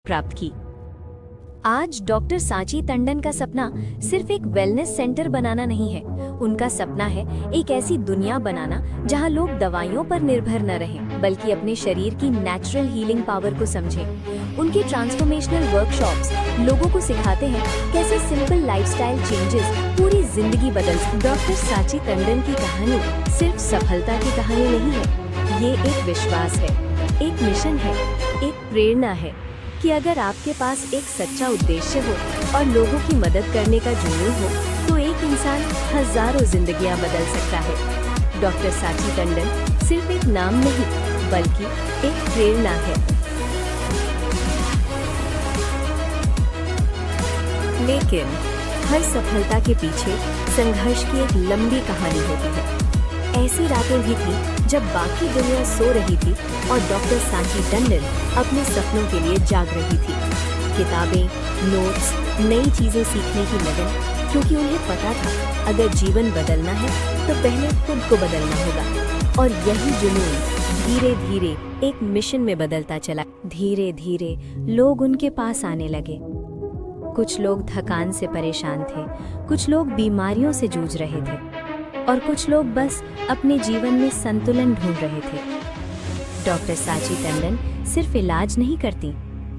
प्राप्त की। आज डॉक्टर सांची टंडन का सपना सिर्फ एक वेलनेस सेंटर बनाना नहीं है। उनका सपना है एक ऐसी दुनिया बनाना जहां लोग दवाइयों पर निर्भर न रहें, बल्कि अपने शरीर की नेचुरल हीलिंग पावर को समझें। उनके ट्रांसफॉर्मेशनल वर्कशॉप्स लोगों को सिखाते हैं कैसे सिंपल लाइफस्टाइल चेंजेस पूरी जिंदगी बदल सकते। डॉक्टर सांची टंडन की कहानी सिर्फ सफलता की कहानी नहीं है, ये एक विश्वास है, एक मिशन है, एक प्रेरणा है कि अगर आपके पास एक सच्चा उद्देश्य हो और लोगों की मदद करने का जुनून हो तो एक इंसान हजारों जिंदगियां बदल सकता है। डॉक्टर सांची टंडन सिर्फ एक नाम नहीं, बल्कि एक प्रेरणा है। लेकिन हर सफलता के पीछे संघर्ष की एक लंबी कहानी होती है। ऐसी रातें भी थी जब बाकी दुनिया सो रही थी और डॉक्टर सांची टंडन अपने सपनों के लिए जाग रही थी। किताबें, नोट्स, नई चीजें सीखने की लगन, क्योंकि उन्हें पता था अगर जीवन बदलना है तो पहले खुद को बदलना होगा। और यही जुनून धीरे धीरे एक मिशन में बदलता चला। धीरे धीरे लोग उनके पास आने लगे। कुछ लोग थकान से परेशान थे, कुछ लोग बीमारियों से जूझ रहे थे और कुछ लोग बस अपने जीवन में संतुलन ढूंढ रहे थे। डॉक्टर सांची टंडन सिर्फ इलाज नहीं करती,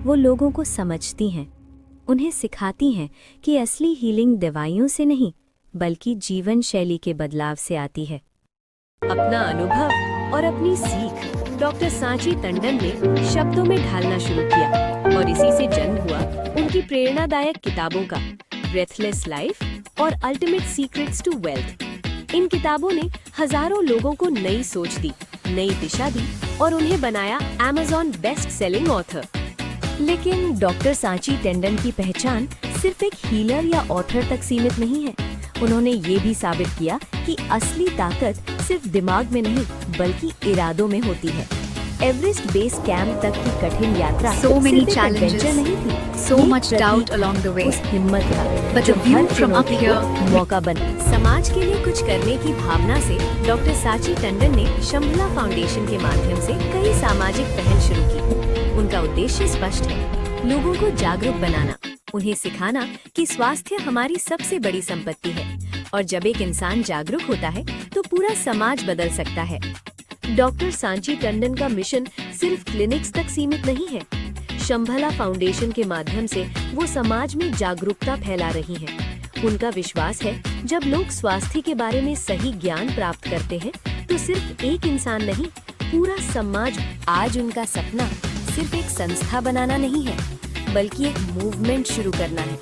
वो लोगों को समझती हैं, उन्हें सिखाती हैं कि असली हीलिंग दवाइयों से नहीं, बल्कि जीवन शैली के बदलाव से आती है। अपना अनुभव और अपनी सीख डॉक्टर सांची टंडन ने शब्दों में ढालना शुरू किया और इसी से जन्म हुआ उनकी प्रेरणादायक किताबों का ब्रेथलेस लाइफ और अल्टीमेट सीक्रेट्स टू वेल्थ। इन किताबों ने हजारों लोगों को नई सोच दी, नई दिशा दी और उन्हें बनाया अमेज़न बेस्ट सेलिंग ऑथर। लेकिन डॉक्टर सांची टंडन की पहचान सिर्फ एक हीलर या ऑथर तक सीमित नहीं है। उन्होंने ये भी साबित किया कि असली ताकत सिर्फ दिमाग में नहीं, बल्कि इरादों में होती है। एवरेस्ट बेस कैंप तक की कठिन यात्रा So many सिर्फ एक challenges, adventure नहीं थी, so ये much doubt along the way. उस हिम्मत का But जो the view her from up चुनौती को here- मौका बना। समाज के लिए कुछ करने की भावना से डॉक्टर सांची टंडन ने शंभला फाउंडेशन के माध्यम से कई सामाजिक पहल शुरू की। उनका उद्देश्य स्पष्ट है, लोगों को जागरूक बनाना, उन्हें सिखाना कि स्वास्थ्य हमारी सबसे बड़ी संपत्ति है और जब एक इंसान जागरूक होता है तो पूरा समाज बदल सकता है। डॉक्टर सांची टंडन का मिशन सिर्फ क्लिनिक्स तक सीमित नहीं है। शंभला फाउंडेशन के माध्यम से वो समाज में जागरूकता फैला रही हैं। उनका विश्वास है, जब लोग स्वास्थ्य के बारे में सही ज्ञान प्राप्त करते हैं तो सिर्फ एक इंसान नहीं, पूरा समाज। आज उनका सपना सिर्फ एक संस्था बनाना नहीं है, बल्कि एक मूवमेंट शुरू करना है।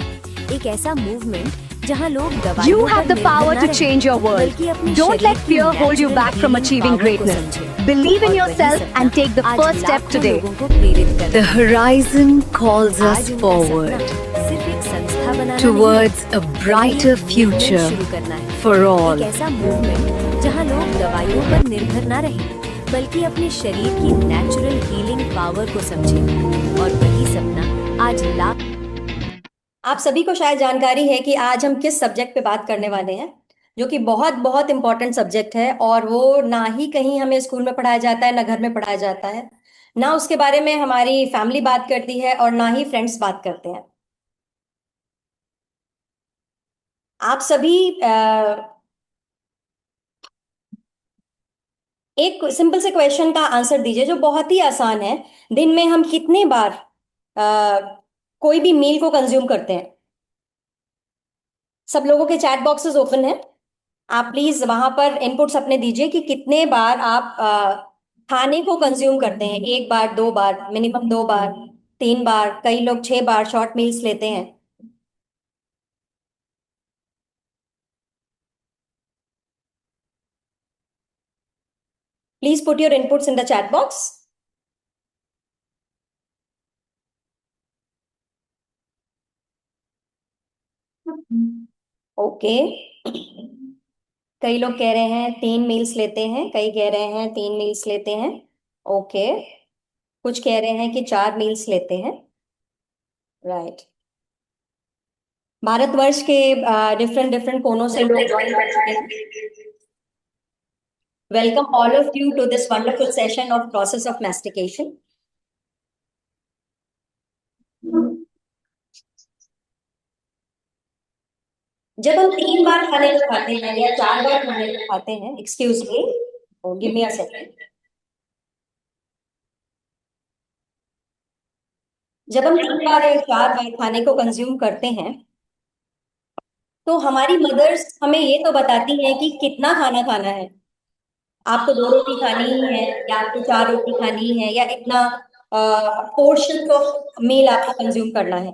एक ऐसा मूवमेंट जहां लोग You दवाइयों have पर the power निर्भर to ना change your रहें, world. बल्कि अपने Don't शरीर let की fear hold you natural back from healing achieving power को greatness. समझें। Believe in और yourself वही and take the सपना first आज step लाखों today. लोगों को प्रेरित कर The रहा है। horizon calls us आज उनका forward सपना सिर्फ एक संस्था बनाना towards नहीं है, a बल्कि brighter एक movement future शुरू करना है। for all. एक ऐसा मूवमेंट जहां लोग दवाइयों पर निर्भर ना रहें, बल्कि अपने शरीर की नेचुरल हीलिंग पावर को समझें। और वही सपना आज लाख। आप सभी को शायद जानकारी है कि आज हम किस सब्जेक्ट पे बात करने वाले हैं, जो कि बहुत बहुत इम्पोर्टेंट सब्जेक्ट है और वो ना ही कहीं हमें स्कूल में पढ़ाया जाता है, ना घर में पढ़ाया जाता है, ना उसके बारे में हमारी फैमिली बात करती है और ना ही फ्रेंड्स बात करते हैं। आप सभी एक सिंपल से क्वेश्चन का आंसर दीजिए जो बहुत ही आसान है। दिन में हम कितने बार कोई भी मील को कंज्यूम करते हैं? सब लोगों के चैट बॉक्सेस ओपन है, आप प्लीज वहां पर इनपुट्स अपने दीजिए कि कितने बार आप खाने को कंज्यूम करते हैं। एक बार, दो बार, मिनिमम दो बार, तीन बार, कई लोग छह बार शॉर्ट मील्स लेते हैं। Please put your inputs in the chat box. Okay, कई लोग कह रहे हैं 3 मील्स लेते हैं, कई कह रहे हैं 3 मील्स लेते हैं। ओके, कुछ कह रहे हैं कि 4 मील्स लेते हैं। राइट, भारतवर्ष के डिफरेंट डिफरेंट कोनों से लोग ज्वाइन कर चुके हैं। Welcome all of you to this wonderful session of process of mastication. जब हम 3 बार खाने को खाते हैं या 4 बार खाने को खाते हैं, excuse me, give me a second. जब हम 3 बार या 4 बार खाने को कंज्यूम करते हैं, तो हमारी मदर्स हमें ये तो बताती हैं कि कितना खाना खाना है। आपको 2 रोटी खानी ही है, या आपको 4 रोटी खानी है, या इतना पोर्शन ऑफ मील आपको कंज्यूम करना है।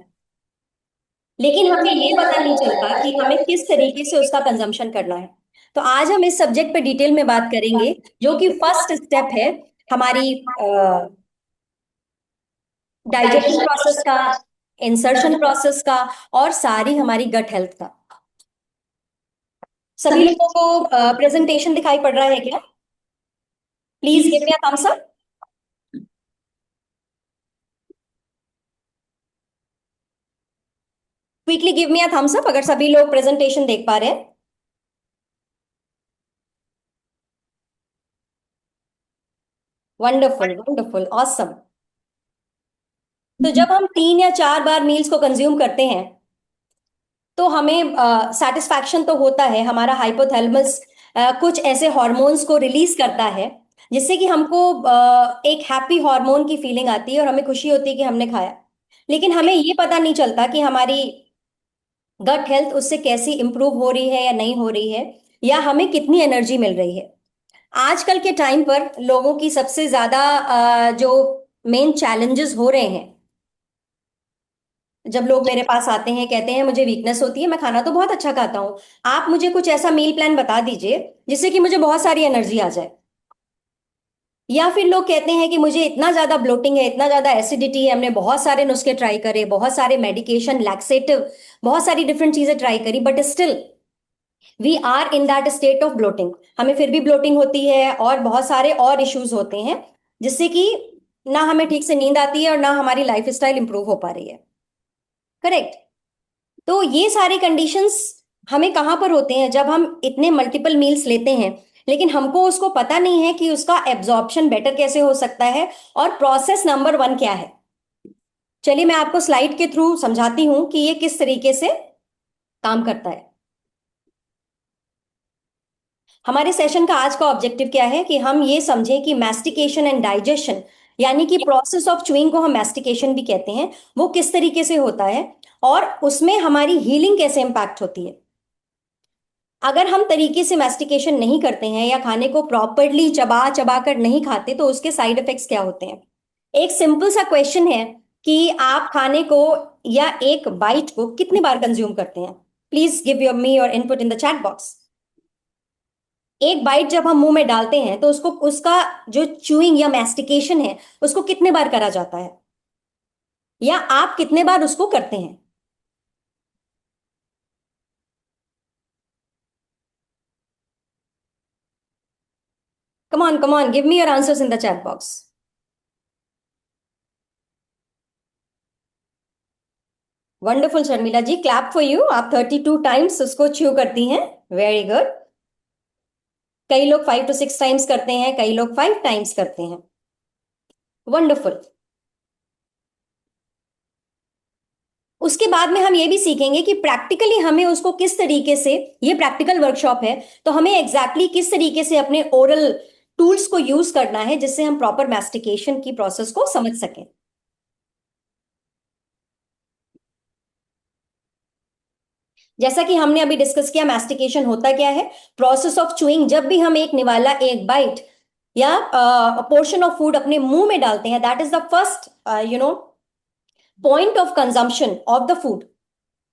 लेकिन हमें ये पता नहीं चलता कि हमें किस तरीके से उसका कंजम्पशन करना है। तो आज हम इस सब्जेक्ट पे डिटेल में बात करेंगे, जो कि फर्स्ट स्टेप है हमारी डाइजेशन प्रोसेस का, इंसर्शन प्रोसेस का, और सारी हमारी गट हेल्थ का। सभी लोगों को प्रेजेंटेशन दिखाई पड़ रहा है क्या? Please give me a thumbs up. Quickly give me a thumbs up अगर सभी लोग प्रेजेंटेशन देख पा रहे हैं। Wonderful, wonderful, awesome. तो जब हम 3 या 4 बार मील्स को कंज्यूम करते हैं, तो हमें सेटिस्फैक्शन तो होता है। हमारा हाइपोथैलेमस कुछ ऐसे हॉर्मोन्स को रिलीज करता है, जिससे कि हमको एक हैप्पी हार्मोन की फीलिंग आती है और हमें खुशी होती है कि हमने खाया। लेकिन हमें ये पता नहीं चलता कि हमारी गट हेल्थ उससे कैसी इंप्रूव हो रही है या नहीं हो रही है, या हमें कितनी एनर्जी मिल रही है। आजकल के टाइम पर लोगों की सबसे ज्यादा जो मेन चैलेंजेस हो रहे हैं, जब लोग मेरे पास आते हैं कहते हैं मुझे वीकनेस होती है, मैं खाना तो बहुत अच्छा खाता हूँ, आप मुझे कुछ ऐसा मील प्लान बता दीजिए जिससे कि मुझे बहुत सारी एनर्जी आ जाए। या फिर लोग कहते हैं कि मुझे इतना ज्यादा ब्लोटिंग है, इतना ज्यादा एसिडिटी है, हमने बहुत सारे नुस्खे ट्राई करे, बहुत सारे मेडिकेशन, लैक्सेटिव, बहुत सारी डिफरेंट चीजें ट्राई करी, but still we are in that state of bloating. हमें फिर भी ब्लोटिंग होती है और बहुत सारे और इश्यूज होते हैं, जिससे कि ना हमें ठीक से नींद आती है और ना हमारी लाइफ स्टाइल इंप्रूव हो पा रही है। करेक्ट। तो ये सारे कंडीशंस हमें कहाँ पर होते हैं? जब हम इतने मल्टीपल मील्स लेते हैं, लेकिन हमको उसको पता नहीं है कि उसका एब्जॉर्प्शन बेटर कैसे हो सकता है, और प्रोसेस नंबर 1 क्या है। चलिए मैं आपको स्लाइड के थ्रू समझाती हूं कि ये किस तरीके से काम करता है। हमारे सेशन का आज का ऑब्जेक्टिव क्या है कि हम ये समझें कि मैस्टिकेशन एंड डाइजेशन, यानी कि प्रोसेस ऑफ च्यूइंग को हम मैस्टिकेशन भी कहते हैं, वो किस तरीके से होता है और उसमें हमारी हीलिंग कैसे इंपैक्ट होती है। अगर हम तरीके से मैस्टिकेशन नहीं करते हैं या खाने को प्रॉपरली चबा चबा कर नहीं खाते, तो उसके साइड इफेक्ट्स क्या होते हैं? एक सिंपल सा क्वेश्चन है कि आप खाने को या एक बाइट को कितनी बार कंज्यूम करते हैं? Please give your me your input in the chat box. एक बाइट जब हम मुंह में डालते हैं, तो उसको, उसका जो च्यूइंग या मैस्टिकेशन है, उसको कितने बार करा जाता है, या आप कितने बार उसको करते हैं? Come on give me your answers in the chat box. Wonderful Sharmila ji, clap for you. आप 32 टाइम्स उसको च्यू करती हैं। Very good. कई लोग 5 to 6 टाइम्स करते हैं, कई लोग 5 टाइम्स करते हैं। वंडरफुल। उसके बाद में हम ये भी सीखेंगे कि प्रैक्टिकली हमें उसको किस तरीके से, ये प्रैक्टिकल वर्कशॉप है, तो हमें एग्जैक्टली exactly किस तरीके से अपने ओरल टूल्स को यूज करना है, जिससे हम प्रॉपर मैस्टिकेशन की प्रोसेस को समझ सकें। जैसा कि हमने अभी डिस्कस किया, मैस्टिकेशन होता क्या है? Process of chewing. जब भी हम एक निवाला, एक बाइट या पोर्शन ऑफ फूड अपने मुंह में डालते हैं, that is the first point of consumption of the food.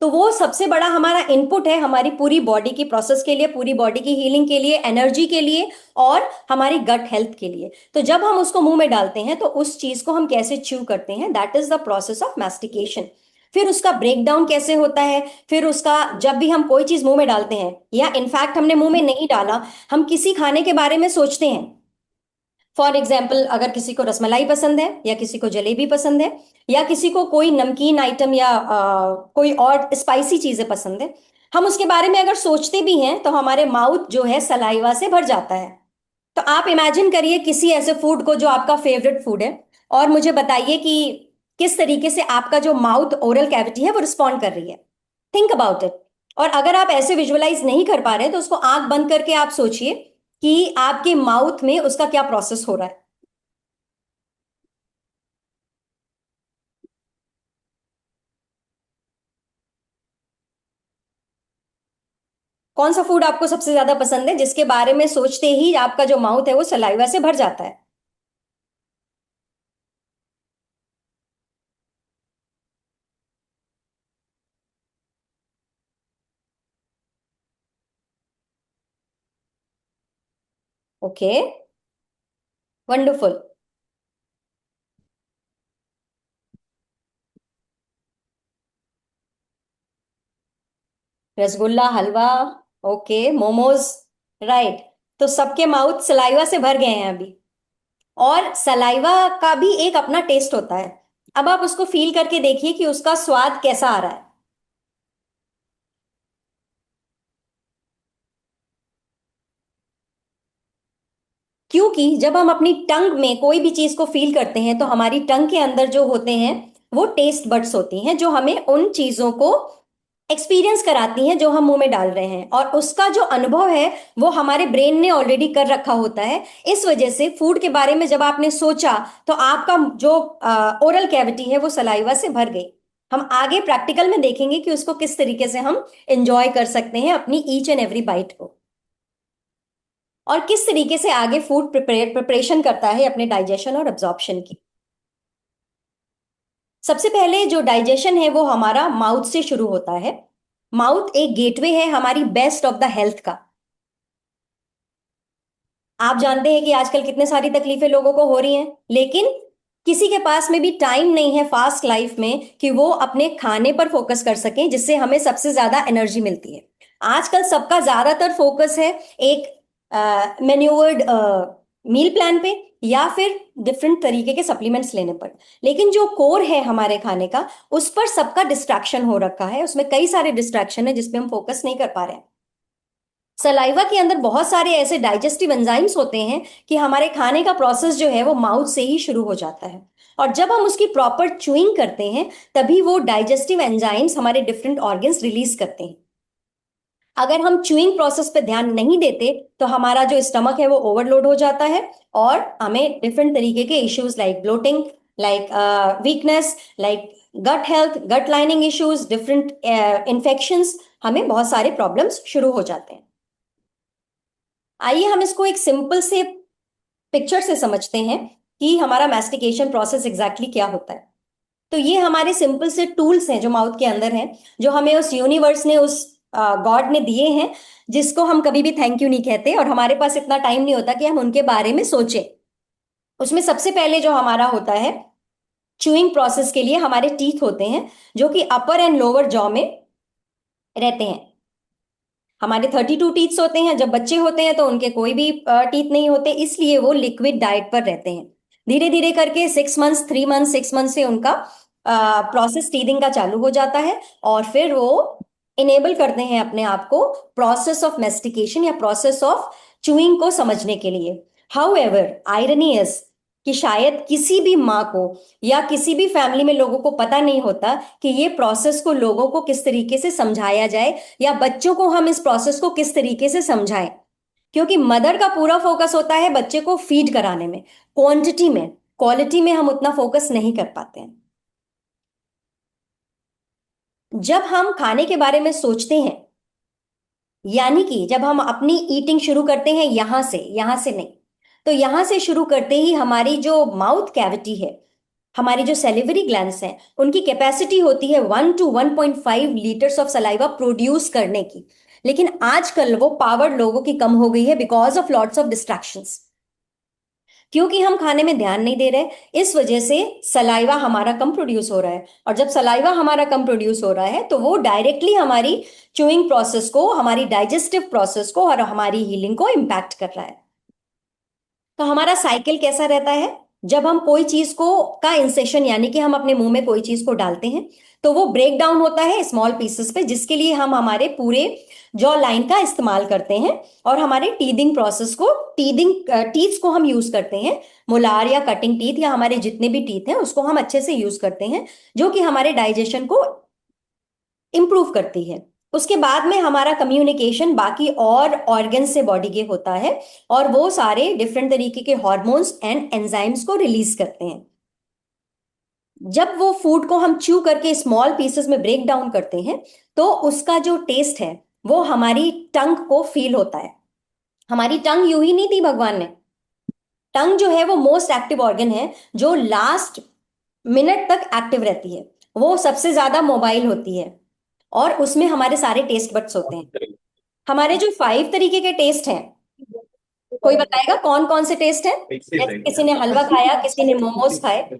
तो वो सबसे बड़ा हमारा इनपुट है हमारी पूरी बॉडी की प्रोसेस के लिए, पूरी बॉडी की हीलिंग के लिए, एनर्जी के लिए, और हमारी गट हेल्थ के लिए। तो जब हम उसको मुंह में डालते हैं, तो उस चीज को हम कैसे च्यू करते हैं, that is the process of mastication. फिर उसका ब्रेक डाउन कैसे होता है, फिर उसका, जब भी हम कोई चीज मुंह में डालते हैं, या इनफैक्ट हमने मुंह में नहीं डाला, हम किसी खाने के बारे में सोचते हैं। फॉर एग्जाम्पल, अगर किसी को रसमलाई पसंद है, या किसी को जलेबी पसंद है, या किसी को कोई नमकीन आइटम या कोई और स्पाइसी चीजें पसंद है, हम उसके बारे में अगर सोचते भी हैं, तो हमारे माउथ जो है सलाइवा से भर जाता है। तो आप इमेजिन करिए किसी ऐसे फूड को जो आपका फेवरेट फूड है, और मुझे बताइए कि किस तरीके से आपका जो माउथ ओरल कैविटी है वो रिस्पॉन्ड कर रही है। Think about it. और अगर आप ऐसे विजुअलाइज नहीं कर पा रहे हैं तो उसको आंख बंद करके आप सोचिए कि आपके माउथ में उसका क्या प्रोसेस हो रहा है। कौन सा फूड आपको सबसे ज्यादा पसंद है जिसके बारे में सोचते ही आपका जो माउथ है वो सलाइवा से भर जाता है? Okay, wonderful. रसगुल्ला, हलवा। ओके, मोमोज। राइट। तो सबके माउथ सलाइवा से भर गए हैं अभी। और सलाइवा का भी एक अपना टेस्ट होता है। अब आप उसको फील करके देखिए कि उसका स्वाद कैसा आ रहा है। क्योंकि जब हम अपनी टंग में कोई भी चीज को फील करते हैं तो हमारी टंग के अंदर जो होते हैं वो टेस्ट बड्स होती हैं जो हमें उन चीजों को एक्सपीरियंस कराती हैं जो हम मुंह में डाल रहे हैं, और उसका जो अनुभव है वो हमारे ब्रेन ने ऑलरेडी कर रखा होता है। इस वजह से फूड के बारे में जब आपने सोचा तो आपका जो ओरल कैविटी है वो सलाइवा से भर गई। हम आगे प्रैक्टिकल में देखेंगे कि उसको किस तरीके से हम एंजॉय कर सकते हैं अपनी ईच एंड एवरी बाइट को, और किस तरीके से आगे फूड प्रिपरेशन करता है अपने डाइजेशन और एब्जॉर्प्शन की। सबसे पहले जो डाइजेशन है वो हमारा माउथ से शुरू होता है। माउथ एक गेटवे है हमारी बेस्ट ऑफ द हेल्थ का। आप जानते हैं कि आजकल कितने सारी तकलीफें लोगों को हो रही हैं, लेकिन किसी के पास में भी टाइम नहीं है फास्ट लाइफ में कि वो अपने खाने पर फोकस कर सकें जिससे हमें सबसे ज्यादा एनर्जी मिलती है। आजकल सबका ज्यादातर फोकस है एक मेन्यूवर्ड मील प्लान पे या फिर डिफरेंट तरीके के सप्लीमेंट्स लेने पर। लेकिन जो कोर है हमारे खाने का उस पर सबका डिस्ट्रैक्शन हो रखा है, उसमें कई सारे डिस्ट्रैक्शन है जिसपे हम फोकस नहीं कर पा रहे हैं। सलाइवा के अंदर बहुत सारे ऐसे डाइजेस्टिव एंजाइम्स होते हैं कि हमारे खाने का प्रोसेस जो है वो माउथ से ही शुरू हो जाता है, और जब हम उसकी प्रॉपर च्यूइंग करते हैं तभी वो डाइजेस्टिव एंजाइम्स हमारे डिफरेंट ऑर्गन्स रिलीज करते हैं। अगर हम च्यूइंग प्रोसेस पे ध्यान नहीं देते तो हमारा जो स्टमक है वो ओवरलोड हो जाता है और हमें डिफरेंट तरीके के issues like bloating, like weakness, like gut health, gut lining issues, different infections, हमें बहुत सारे प्रॉब्लम्स शुरू हो जाते हैं। आइए हम इसको एक सिंपल से पिक्चर से समझते हैं कि हमारा मैस्टिकेशन प्रोसेस एग्जैक्टली क्या होता है। तो ये हमारे सिंपल से टूल्स हैं जो माउथ के अंदर हैं, जो हमें उस यूनिवर्स ने, उस गॉड ने दिए हैं, जिसको हम कभी भी थैंक यू नहीं कहते और हमारे पास इतना टाइम नहीं होता कि हम उनके बारे में सोचें। उसमें सबसे पहले जो हमारा होता है च्यूइंग प्रोसेस के लिए हमारे टीथ होते हैं जो कि अपर एंड लोअर जॉ में रहते हैं। हमारे 32 टीथ्स होते हैं। जब बच्चे होते हैं तो उनके कोई भी टीथ नहीं होते, इसलिए वो लिक्विड डाइट पर रहते हैं। धीरे धीरे करके 6 मंथ्स, 3 मंथ्स, 6 मंथ से उनका प्रोसेस टीथिंग का चालू हो जाता है, और फिर वो इनेबल करते हैं अपने आप को प्रोसेस ऑफ मेस्टिकेशन या प्रोसेस ऑफ चूइंग को समझने के लिए। हाउ एवर आयरनी इज कि शायद किसी भी माँ को या किसी भी फैमिली में लोगों को पता नहीं होता कि ये प्रोसेस को लोगों को किस तरीके से समझाया जाए, या बच्चों को हम इस प्रोसेस को किस तरीके से समझाएं। क्योंकि मदर का पूरा फोकस होता है बच्चे को फीड कराने में, क्वांटिटी में, क्वालिटी में हम उतना फोकस नहीं कर पाते हैं। जब हम खाने के बारे में सोचते हैं, यानी कि जब हम अपनी ईटिंग शुरू करते हैं यहां से नहीं, तो यहां से शुरू करते ही हमारी जो माउथ कैविटी है, हमारी जो सेलिवरी ग्लैंड्स हैं, उनकी कैपेसिटी होती है 1 to 1.5 litres of saliva produce करने की। लेकिन आजकल वो पावर लोगों की कम हो गई है because of lots of distractions. क्योंकि हम खाने में ध्यान नहीं दे रहे, इस वजह से सलाइवा हमारा कम प्रोड्यूस हो रहा है, और जब सलाइवा हमारा कम प्रोड्यूस हो रहा है तो वो डायरेक्टली हमारी च्यूइंग प्रोसेस को, हमारी डाइजेस्टिव प्रोसेस को और हमारी हीलिंग को इम्पैक्ट कर रहा है। तो हमारा साइकिल कैसा रहता है? जब हम कोई चीज को का इंसेशन यानी कि हम अपने मुंह में कोई चीज को डालते हैं तो वो ब्रेक डाउन होता है स्मॉल पीसेस पे, जिसके लिए हम हमारे पूरे जॉ लाइन का इस्तेमाल करते हैं और हमारे टीदिंग प्रोसेस को टीदिंग टीथ को हम यूज करते हैं। मोलार या कटिंग टीथ या हमारे जितने भी टीथ हैं उसको हम अच्छे से यूज करते हैं, जो कि हमारे डाइजेशन को इम्प्रूव करती है। उसके बाद में हमारा कम्युनिकेशन बाकी और ऑर्गन से बॉडी के होता है और वो सारे डिफरेंट तरीके के हॉर्मोन्स एंड एंजाइम्स को रिलीज करते हैं। जब वो फूड को हम च्यू करके स्मॉल पीसेस में ब्रेक डाउन करते हैं तो उसका जो टेस्ट है वो हमारी टंग को फील होता है। हमारी टंग यूं ही नहीं दी भगवान ने। टंग जो है वो मोस्ट एक्टिव ऑर्गन है जो लास्ट मिनट तक एक्टिव रहती है। वो सबसे ज्यादा मोबाइल होती है और उसमें हमारे सारे टेस्ट बड्स होते हैं। हमारे जो 5 तरीके के टेस्ट हैं, कोई बताएगा कौन कौन से टेस्ट हैं? जैसे किसी ने हलवा खाया, किसी ने मोमोज खाए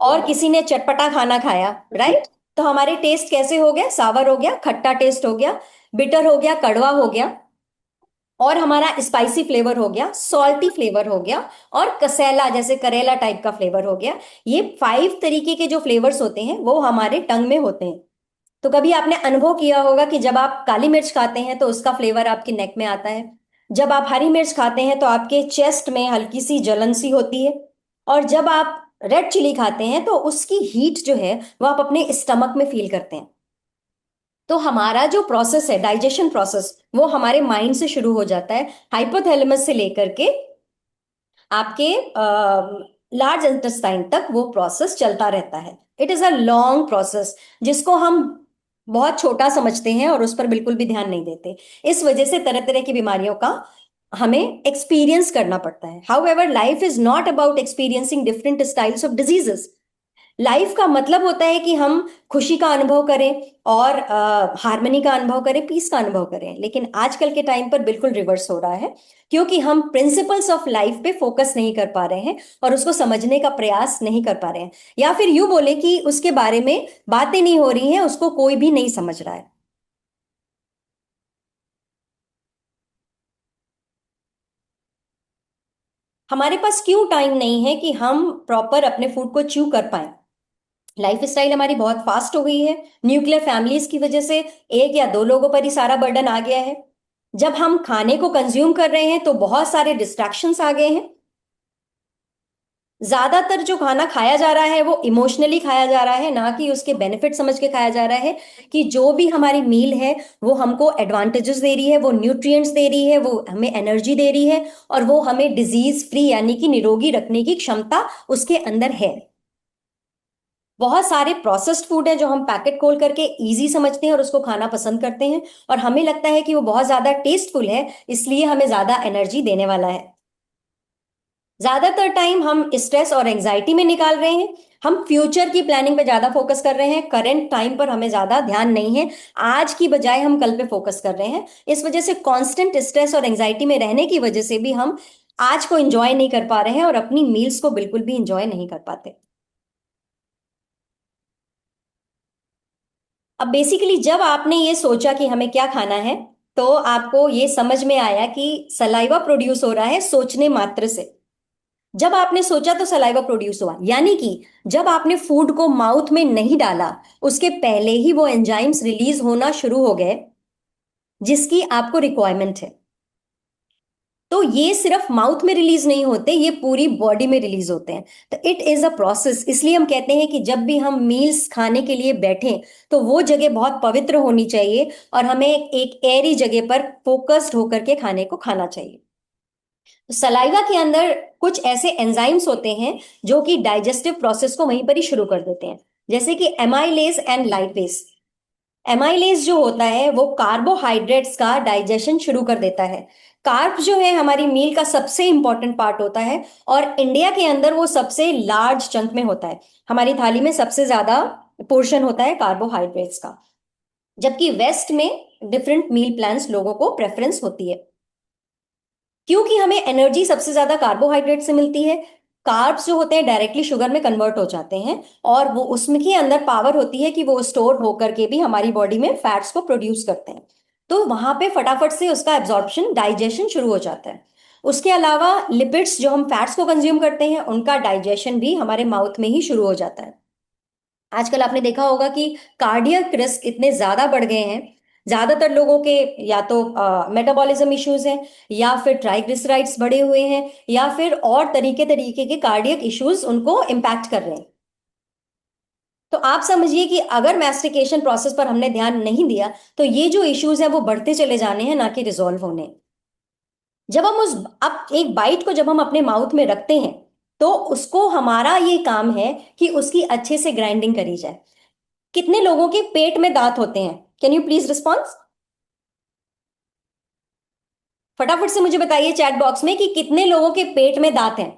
और किसी ने चटपटा खाना खाया, राइट? तो हमारे टेस्ट कैसे हो गया? सावर हो गया, खट्टा टेस्ट हो गया, बिटर हो गया, कड़वा हो गया, और हमारा स्पाइसी फ्लेवर हो गया, सॉल्टी फ्लेवर हो गया, और कसेला जैसे करेला टाइप का फ्लेवर हो गया। ये 5 तरीके के जो फ्लेवर्स होते हैं वो हमारे टंग में होते हैं। तो कभी आपने अनुभव किया होगा कि जब आप काली मिर्च खाते हैं तो उसका फ्लेवर आपके नेक में आता है, जब आप हरी मिर्च खाते हैं तो आपके चेस्ट में हल्की सी जलन सी होती है, और जब आप रेड चिली खाते हैं तो उसकी हीट जो है वो आप अपने स्टमक में फील करते हैं। तो हमारा जो प्रोसेस है डाइजेशन प्रोसेस वो हमारे माइंड से शुरू हो जाता है, हाइपोथैलेमस से लेकर के आपके लार्ज इंटेस्टाइन तक वो प्रोसेस चलता रहता है। It is a long process जिसको हम बहुत छोटा समझते हैं और उस पर बिल्कुल भी ध्यान नहीं देते। इस वजह से तरह तरह की बीमारियों का हमें एक्सपीरियंस करना पड़ता है। How ever life is not about experiencing different styles of diseases. Life का मतलब होता है कि हम खुशी का अनुभव करें और हार्मनी का अनुभव करें, पीस का अनुभव करें। लेकिन आजकल के टाइम पर बिल्कुल रिवर्स हो रहा है, क्योंकि हम प्रिंसिपल्स ऑफ लाइफ पे फोकस नहीं कर पा रहे हैं और उसको समझने का प्रयास नहीं कर पा रहे हैं, या फिर यूं बोले कि उसके बारे में बातें नहीं हो रही हैं, उसको कोई भी नहीं समझ रहा है। हमारे पास क्यों टाइम नहीं है कि हम प्रॉपर अपने फूड को च्यू कर पाए? लाइफ स्टाइल हमारी बहुत फास्ट हो गई है। न्यूक्लियर फैमिलीज की वजह से एक या दो लोगों पर ही सारा बर्डन आ गया है। जब हम खाने को कंज्यूम कर रहे हैं तो बहुत सारे डिस्ट्रैक्शंस आ गए हैं। ज्यादातर जो खाना खाया जा रहा है वो इमोशनली खाया जा रहा है, ना कि उसके बेनिफिट समझ के खाया जा रहा है कि जो भी हमारी मील है वो हमको एडवांटेजेस दे रही है, वो न्यूट्रिएंट्स दे रही है, वो हमें एनर्जी दे रही है, और वो हमें डिजीज फ्री यानी कि निरोगी रखने की क्षमता उसके अंदर है। बहुत सारे प्रोसेस्ड फूड है जो हम पैकेट खोल करके इजी समझते हैं और उसको खाना पसंद करते हैं, और हमें लगता है कि वो बहुत ज्यादा टेस्टफुल है, इसलिए हमें ज्यादा एनर्जी देने वाला है। ज्यादातर टाइम हम स्ट्रेस और एंजाइटी में निकाल रहे हैं। हम फ्यूचर की प्लानिंग पे ज्यादा फोकस कर रहे हैं, करंट टाइम पर हमें ज्यादा ध्यान नहीं है। आज की बजाय हम कल पे फोकस कर रहे हैं। इस वजह से कांस्टेंट स्ट्रेस और एंजाइटी में रहने की वजह से भी हम आज को एंजॉय नहीं कर पा रहे हैं और अपनी मील्स को बिल्कुल भी एंजॉय नहीं कर पाते। अब बेसिकली जब आपने ये सोचा कि हमें क्या खाना है, तो आपको ये समझ में आया कि सलाइवा प्रोड्यूस हो रहा है सोचने मात्र से। जब आपने सोचा तो सलाइवा प्रोड्यूस हुआ, यानी कि जब आपने फूड को माउथ में नहीं डाला उसके पहले ही वो एंजाइम्स रिलीज होना शुरू हो गए जिसकी आपको रिक्वायरमेंट है। तो ये सिर्फ माउथ में रिलीज नहीं होते, ये पूरी बॉडी में रिलीज होते हैं। तो इट इज अ प्रोसेस। इसलिए हम कहते हैं कि जब भी हम मील्स खाने के लिए बैठें तो वो जगह बहुत पवित्र होनी चाहिए और हमें एक एरी जगह पर फोकस्ड होकर के खाने को खाना चाहिए। सलाइवा के अंदर कुछ ऐसे एंजाइम्स होते हैं जो कि डाइजेस्टिव प्रोसेस को वहीं पर ही शुरू कर देते हैं, जैसे कि एमाइलेज एंड लाइपेज। एमाइलेज जो होता है वो कार्बोहाइड्रेट्स का डाइजेशन शुरू कर देता है। कार्ब जो है हमारी मील का सबसे इंपॉर्टेंट पार्ट होता है, और इंडिया के अंदर वो सबसे लार्ज चंक में होता है। हमारी थाली में सबसे ज्यादा पोर्शन होता है कार्बोहाइड्रेट्स का, जबकि वेस्ट में डिफरेंट मील प्लान्स लोगों को प्रेफरेंस होती है, क्योंकि हमें एनर्जी सबसे ज्यादा कार्बोहाइड्रेट से मिलती है। कार्ब्स जो होते हैं डायरेक्टली शुगर में कन्वर्ट हो जाते हैं, और वो उसमें के अंदर पावर होती है कि वो स्टोर होकर के भी हमारी बॉडी में फैट्स को प्रोड्यूस करते हैं। तो वहां पे फटाफट से उसका एब्जॉर्प्शन डाइजेशन शुरू हो जाता है। उसके अलावा लिपिड्स जो हम फैट्स को कंज्यूम करते हैं उनका डाइजेशन भी हमारे माउथ में ही शुरू हो जाता है। आजकल आपने देखा होगा कि कार्डियक रिस्क इतने ज्यादा बढ़ गए हैं, ज्यादातर लोगों के या तो मेटाबॉलिज्म इश्यूज हैं, या फिर ट्राइग्लिसराइड्स बढ़े हुए हैं, या फिर और तरीके तरीके के कार्डियक इश्यूज उनको इम्पैक्ट कर रहे हैं। तो आप समझिए कि अगर मैस्टिकेशन प्रोसेस पर हमने ध्यान नहीं दिया तो ये जो इश्यूज हैं वो बढ़ते चले जाने हैं, ना कि रिजॉल्व होने। जब हम उस अब एक बाइट को जब हम अपने माउथ में रखते हैं तो उसको हमारा ये काम है कि उसकी अच्छे से ग्राइंडिंग करी जाए। कितने लोगों के पेट में दांत होते हैं? Can you please response? फटाफट से मुझे बताइए चैट बॉक्स में कि कितने लोगों के पेट में दांत हैं।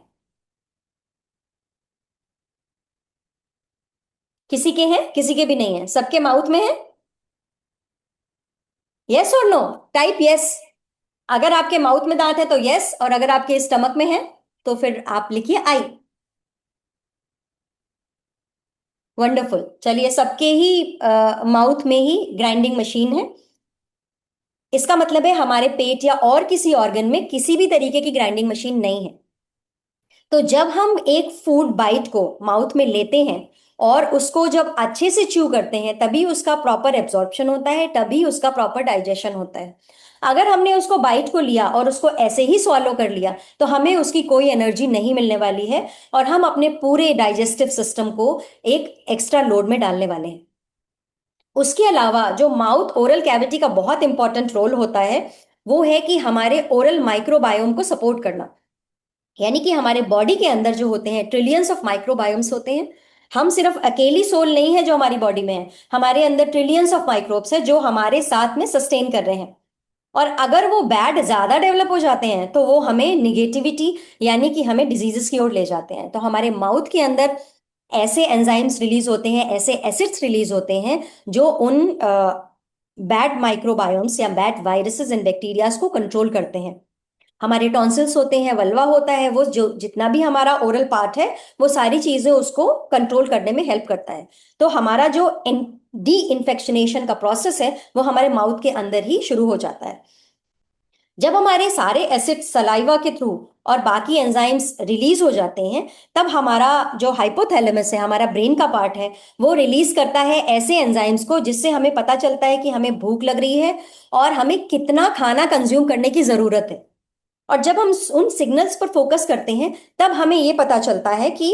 किसी के हैं, किसी के भी नहीं है, सबके माउथ में है? यस और नो? टाइप यस अगर आपके माउथ में दांत है तो यस, और अगर आपके स्टमक में है तो फिर आप लिखिए आई। वंडरफुल। चलिए, सबके ही माउथ में ही ग्राइंडिंग मशीन है। इसका मतलब है हमारे पेट या और किसी ऑर्गन में किसी भी तरीके की ग्राइंडिंग मशीन नहीं है। तो जब हम एक फूड बाइट को माउथ में लेते हैं और उसको जब अच्छे से च्यू करते हैं तभी उसका प्रॉपर एब्जॉर्प्शन होता है, तभी उसका प्रॉपर डाइजेशन होता है। अगर हमने उसको बाइट को लिया और उसको ऐसे ही स्वॉलो कर लिया तो हमें उसकी कोई एनर्जी नहीं मिलने वाली है, और हम अपने पूरे डाइजेस्टिव सिस्टम को एक एक्स्ट्रा लोड में डालने वाले हैं। उसके अलावा जो माउथ ओरल कैविटी का बहुत इंपॉर्टेंट रोल होता है वो है कि हमारे ओरल माइक्रोबायोम को सपोर्ट करना। यानी कि हमारे बॉडी के अंदर जो होते हैं ट्रिलियंस ऑफ माइक्रोबायोम्स होते हैं। हम सिर्फ अकेली सोल नहीं है जो हमारी बॉडी में है, हमारे अंदर ट्रिलियंस ऑफ माइक्रोब्स है जो हमारे साथ में सस्टेन कर रहे हैं। और अगर वो बैड ज्यादा डेवलप हो जाते हैं तो वो हमें निगेटिविटी यानी कि हमें डिजीजेस की ओर ले जाते हैं। तो हमारे माउथ के अंदर ऐसे एंजाइम्स रिलीज होते हैं, ऐसे एसिड्स रिलीज होते हैं जो उन बैड माइक्रोबायोम्स या बैड वायरसेस एंड बैक्टीरियाज को कंट्रोल करते हैं। हमारे टॉन्सिल्स होते हैं, वल्वा होता है, वो जो जितना भी हमारा ओरल पार्ट है वो सारी चीजें उसको कंट्रोल करने में हेल्प करता है। तो हमारा जो डी इन्फेक्शनेशन का प्रोसेस है वो हमारे माउथ के अंदर ही शुरू हो जाता है। जब हमारे सारे एसिड सलाइवा के थ्रू और बाकी एंजाइम्स रिलीज हो जाते हैं तब हमारा जो हाइपोथैलेमस है, हमारा ब्रेन का पार्ट है, वो रिलीज करता है ऐसे एंजाइम्स को जिससे हमें पता चलता है कि हमें भूख लग रही है और हमें कितना खाना कंज्यूम करने की जरूरत है। और जब हम उन सिग्नल्स पर फोकस करते हैं तब हमें ये पता चलता है कि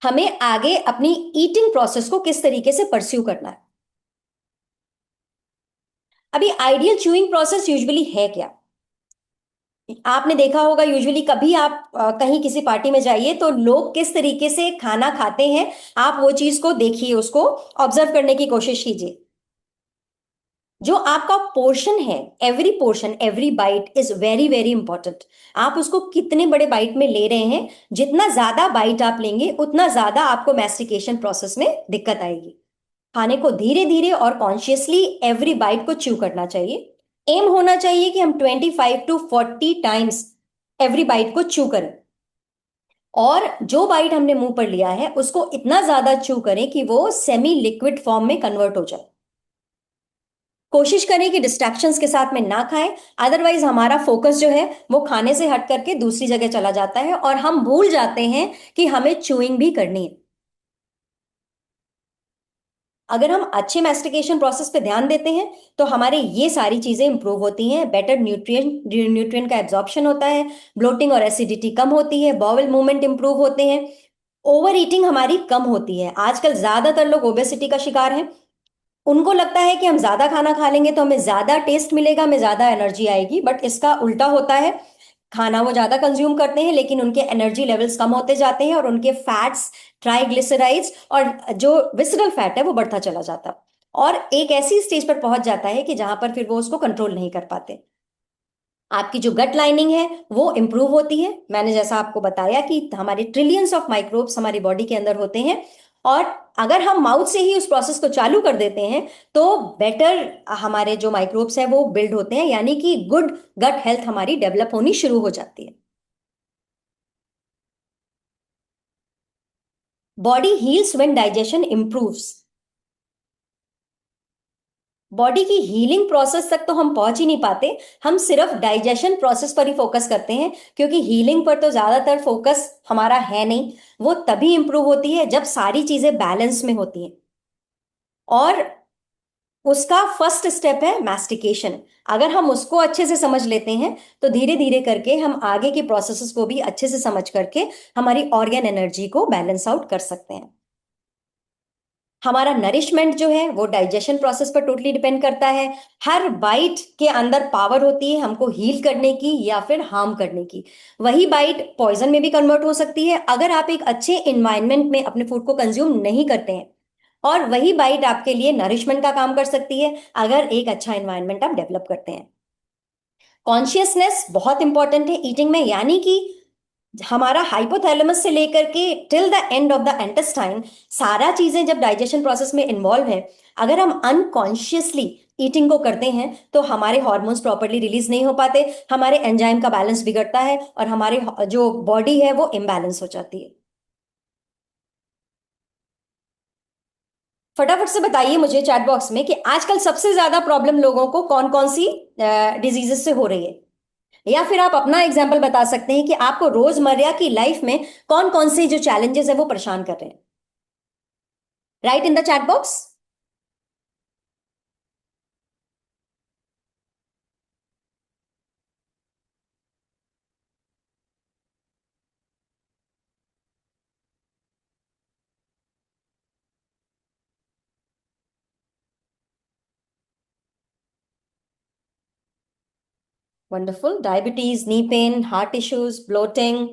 हमें आगे अपनी ईटिंग प्रोसेस को किस तरीके से परस्यू करना है। अभी आइडियल च्यूइंग प्रोसेस यूजुअली है क्या? आपने देखा होगा यूजुअली कभी आप कहीं किसी पार्टी में जाइए तो लोग किस तरीके से खाना खाते हैं, आप वो चीज को देखिए, उसको ऑब्जर्व करने की कोशिश कीजिए। जो आपका पोर्शन है, every portion, every bite is very very important. आप उसको कितने बड़े बाइट में ले रहे हैं, जितना ज्यादा बाइट आप लेंगे उतना ज्यादा आपको मैस्टिकेशन प्रोसेस में दिक्कत आएगी। खाने को धीरे धीरे और कॉन्शियसली एवरी बाइट को च्यू करना चाहिए। एम होना चाहिए कि हम 25 to 40 टाइम्स एवरी बाइट को च्यू करें, और जो बाइट हमने मुंह पर लिया है उसको इतना ज्यादा च्यू करें कि वो सेमी लिक्विड फॉर्म में कन्वर्ट हो जाए। कोशिश करें कि डिस्ट्रैक्शंस के साथ में ना खाएं, अदरवाइज हमारा फोकस जो है वो खाने से हट करके दूसरी जगह चला जाता है और हम भूल जाते हैं कि हमें च्यूइंग भी करनी है। अगर हम अच्छे मैस्टिकेशन प्रोसेस पे ध्यान देते हैं तो हमारे ये सारी चीजें इंप्रूव होती हैं। बेटर न्यूट्रिएंट का एब्जॉर्प्शन होता है, ब्लोटिंग और एसिडिटी कम होती है, बॉवल मूवमेंट इंप्रूव होते हैं, ओवर ईटिंग हमारी कम होती है। आजकल ज्यादातर लोग ओबेसिटी का शिकार हैं। उनको लगता है कि हम ज्यादा खाना खा लेंगे तो हमें ज्यादा टेस्ट मिलेगा, हमें ज्यादा एनर्जी आएगी, बट इसका उल्टा होता है। खाना वो ज्यादा कंज्यूम करते हैं लेकिन उनके एनर्जी लेवल्स कम होते जाते हैं और उनके फैट्स, ट्राइग्लिसराइड्स और जो विसरल फैट है वो बढ़ता चला जाता है, और एक ऐसी स्टेज पर पहुंच जाता है कि जहां पर फिर वो उसको कंट्रोल नहीं कर पाते। आपकी जो गट लाइनिंग है वो इंप्रूव होती है। मैंने जैसा आपको बताया कि हमारे ट्रिलियंस ऑफ माइक्रोब्स हमारी बॉडी के अंदर होते हैं, और अगर हम माउथ से ही उस प्रोसेस को चालू कर देते हैं तो बेटर हमारे जो माइक्रोब्स हैं वो बिल्ड होते हैं, यानी कि गुड गट हेल्थ हमारी डेवलप होनी शुरू हो जाती है। Body heels when digestion improves. Body की हीलिंग प्रोसेस तक तो हम पहुंच ही नहीं पाते, हम सिर्फ डाइजेशन प्रोसेस पर ही फोकस करते हैं, क्योंकि हीलिंग पर तो ज्यादातर फोकस हमारा है नहीं। वो तभी इंप्रूव होती है जब सारी चीजें बैलेंस में होती हैं। और उसका फर्स्ट स्टेप है मैस्टिकेशन। अगर हम उसको अच्छे से समझ लेते हैं तो धीरे धीरे करके हम आगे की प्रोसेसेस को भी अच्छे से समझ करके हमारी ऑर्गन एनर्जी को बैलेंस आउट कर सकते हैं। हमारा नरिशमेंट जो है वो डाइजेशन प्रोसेस पर टोटली डिपेंड करता है। हर बाइट के अंदर पावर होती है हमको हील करने की या फिर हार्म करने की। वही बाइट पॉइजन में भी कन्वर्ट हो सकती है अगर आप एक अच्छे इन्वायरमेंट में अपने फूड को कंज्यूम नहीं करते हैं, और वही बाइट आपके लिए नरिशमेंट का काम कर सकती है अगर एक अच्छा इन्वायरमेंट आप डेवलप करते हैं। कॉन्शियसनेस बहुत इंपॉर्टेंट है ईटिंग में, यानी कि हमारा हाइपोथैलेमस से लेकर के till the end of the intestine सारा चीजें जब डाइजेशन प्रोसेस में इन्वॉल्व है, अगर हम अनकॉन्शियसली ईटिंग को करते हैं तो हमारे हॉर्मोन्स प्रॉपरली रिलीज नहीं हो पाते, हमारे एंजाइम का बैलेंस बिगड़ता है और हमारे जो बॉडी है वो इम्बैलेंस हो जाती है। फटाफट से बताइए मुझे चैट बॉक्स में कि आजकल सबसे ज्यादा प्रॉब्लम लोगों को कौन कौन सी डिजीजेस से हो रही है, या फिर आप अपना एग्जाम्पल बता सकते हैं कि आपको रोजमर्रा की लाइफ में कौन कौन से जो चैलेंजेस है वो परेशान कर रहे हैं। Write in the chat box. Wonderful. Diabetes, knee pain, heart issues, bloating.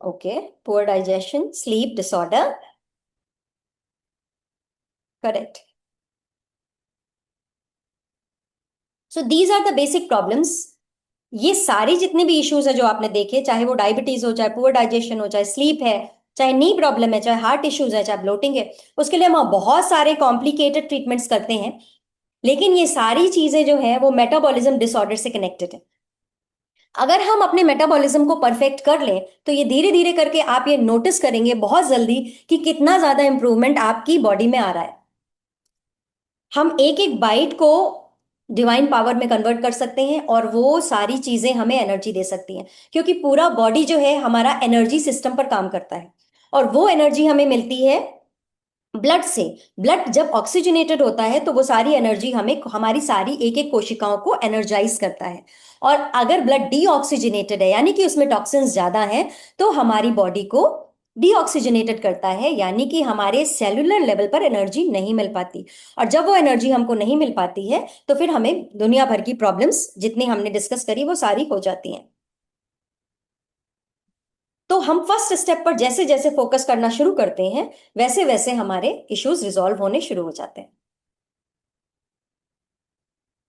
Okay. Poor digestion, sleep disorder. Correct. So these are the basic problems. ये सारी जितने भी इश्यूज है जो आपने देखे, चाहे वो डायबिटीज हो, चाहे पुअर डाइजेशन हो, चाहे स्लीप है, चाहे नी प्रॉब्लम है, चाहे हार्ट इश्यूज है, चाहे ब्लोटिंग है, उसके लिए हम बहुत सारे कॉम्प्लिकेटेड ट्रीटमेंट्स करते हैं। लेकिन ये सारी चीजें जो है वो मेटाबॉलिज्म डिसऑर्डर से कनेक्टेड है। अगर हम अपने मेटाबॉलिज्म को परफेक्ट कर लें तो ये धीरे धीरे करके आप ये नोटिस करेंगे बहुत जल्दी कि कितना ज्यादा इंप्रूवमेंट आपकी बॉडी में आ रहा है। हम एक एक बाइट को डिवाइन पावर में कन्वर्ट कर सकते हैं और वो सारी चीजें हमें एनर्जी दे सकती हैं, क्योंकि पूरा बॉडी जो है हमारा एनर्जी सिस्टम पर काम करता है। और वो एनर्जी हमें मिलती है ब्लड से। ब्लड जब ऑक्सीजनेटेड होता है तो वो सारी एनर्जी हमें हमारी सारी एक एक कोशिकाओं को एनर्जाइज करता है। और अगर ब्लड डीऑक्सीजनेटेड है यानी कि उसमें टॉक्सिन्स ज्यादा हैं, तो हमारी बॉडी को डीऑक्सीजनेटेड करता है, यानी कि हमारे सेलुलर लेवल पर एनर्जी नहीं मिल पाती। और जब वो एनर्जी हमको नहीं मिल पाती है तो फिर हमें दुनिया भर की प्रॉब्लम्स जितनी हमने डिस्कस करी वो सारी हो जाती हैं। तो हम फर्स्ट स्टेप पर जैसे जैसे फोकस करना शुरू करते हैं वैसे वैसे हमारे इश्यूज रिजॉल्व होने शुरू हो जाते हैं।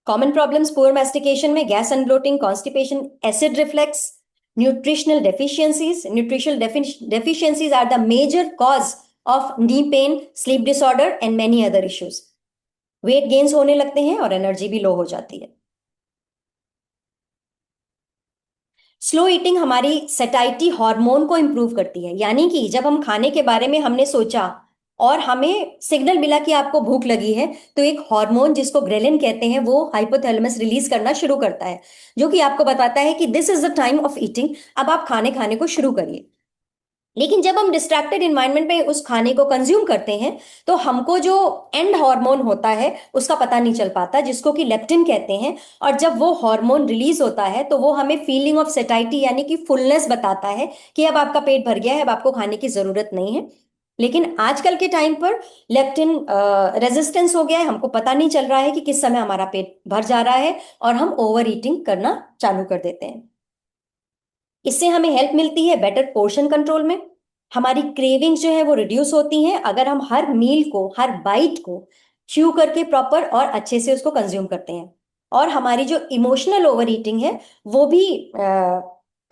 कॉमन प्रॉब्लम्स पुअर मैस्टिकेशन में gas and bloating, constipation, acid reflex, nutritional deficiencies. Nutritional deficiencies are the major cause of knee pain, sleep disorder and many other issues. Weight gains होने लगते हैं और एनर्जी भी लो हो जाती है। स्लो ईटिंग हमारी सेटाइटी हार्मोन को इंप्रूव करती है, यानी कि जब हम खाने के बारे में हमने सोचा और हमें सिग्नल मिला कि आपको भूख लगी है, तो एक हार्मोन जिसको ग्रेलिन कहते हैं वो हाइपोथैलेमस रिलीज करना शुरू करता है, जो कि आपको बताता है कि this is the time of eating, अब आप खाने खाने को शुरू करिए। लेकिन जब हम डिस्ट्रैक्टेड इन्वायरमेंट में उस खाने को कंज्यूम करते हैं तो हमको जो एंड हार्मोन होता है उसका पता नहीं चल पाता, जिसको कि लेप्टिन कहते हैं। और जब वो हार्मोन रिलीज होता है तो वो हमें फीलिंग ऑफ सेटाइटी यानी कि फुलनेस बताता है कि अब आपका पेट भर गया है, अब आपको खाने की जरूरत नहीं है। लेकिन आजकल के टाइम पर लेप्टिन रेजिस्टेंस हो गया है, हमको पता नहीं चल रहा है कि किस समय हमारा पेट भर जा रहा है और हम ओवर ईटिंग करना चालू कर देते हैं। इससे हमें हेल्प मिलती है बेटर पोर्शन कंट्रोल में। हमारी क्रेविंग्स जो है वो रिड्यूस होती हैं अगर हम हर मील को, हर बाइट को च्यू करके प्रॉपर और अच्छे से उसको कंज्यूम करते हैं। और हमारी जो इमोशनल ओवर ईटिंग है वो भी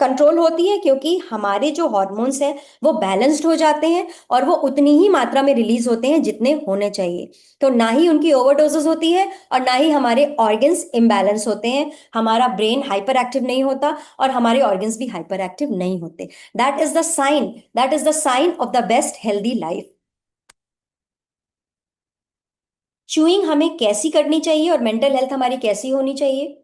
कंट्रोल होती है, क्योंकि हमारे जो हॉर्मोन्स हैं वो बैलेंस्ड हो जाते हैं और वो उतनी ही मात्रा में रिलीज होते हैं जितने होने चाहिए। तो ना ही उनकी ओवरडोजेस होती है और ना ही हमारे ऑर्गन्स इम्बैलेंस होते हैं, हमारा ब्रेन हाइपर एक्टिव नहीं होता और हमारे ऑर्गन्स भी हाइपर एक्टिव नहीं होते। That is the sign of the best healthy life. Chewing हमें कैसी करनी चाहिए और मेंटल हेल्थ हमारी कैसी होनी चाहिए।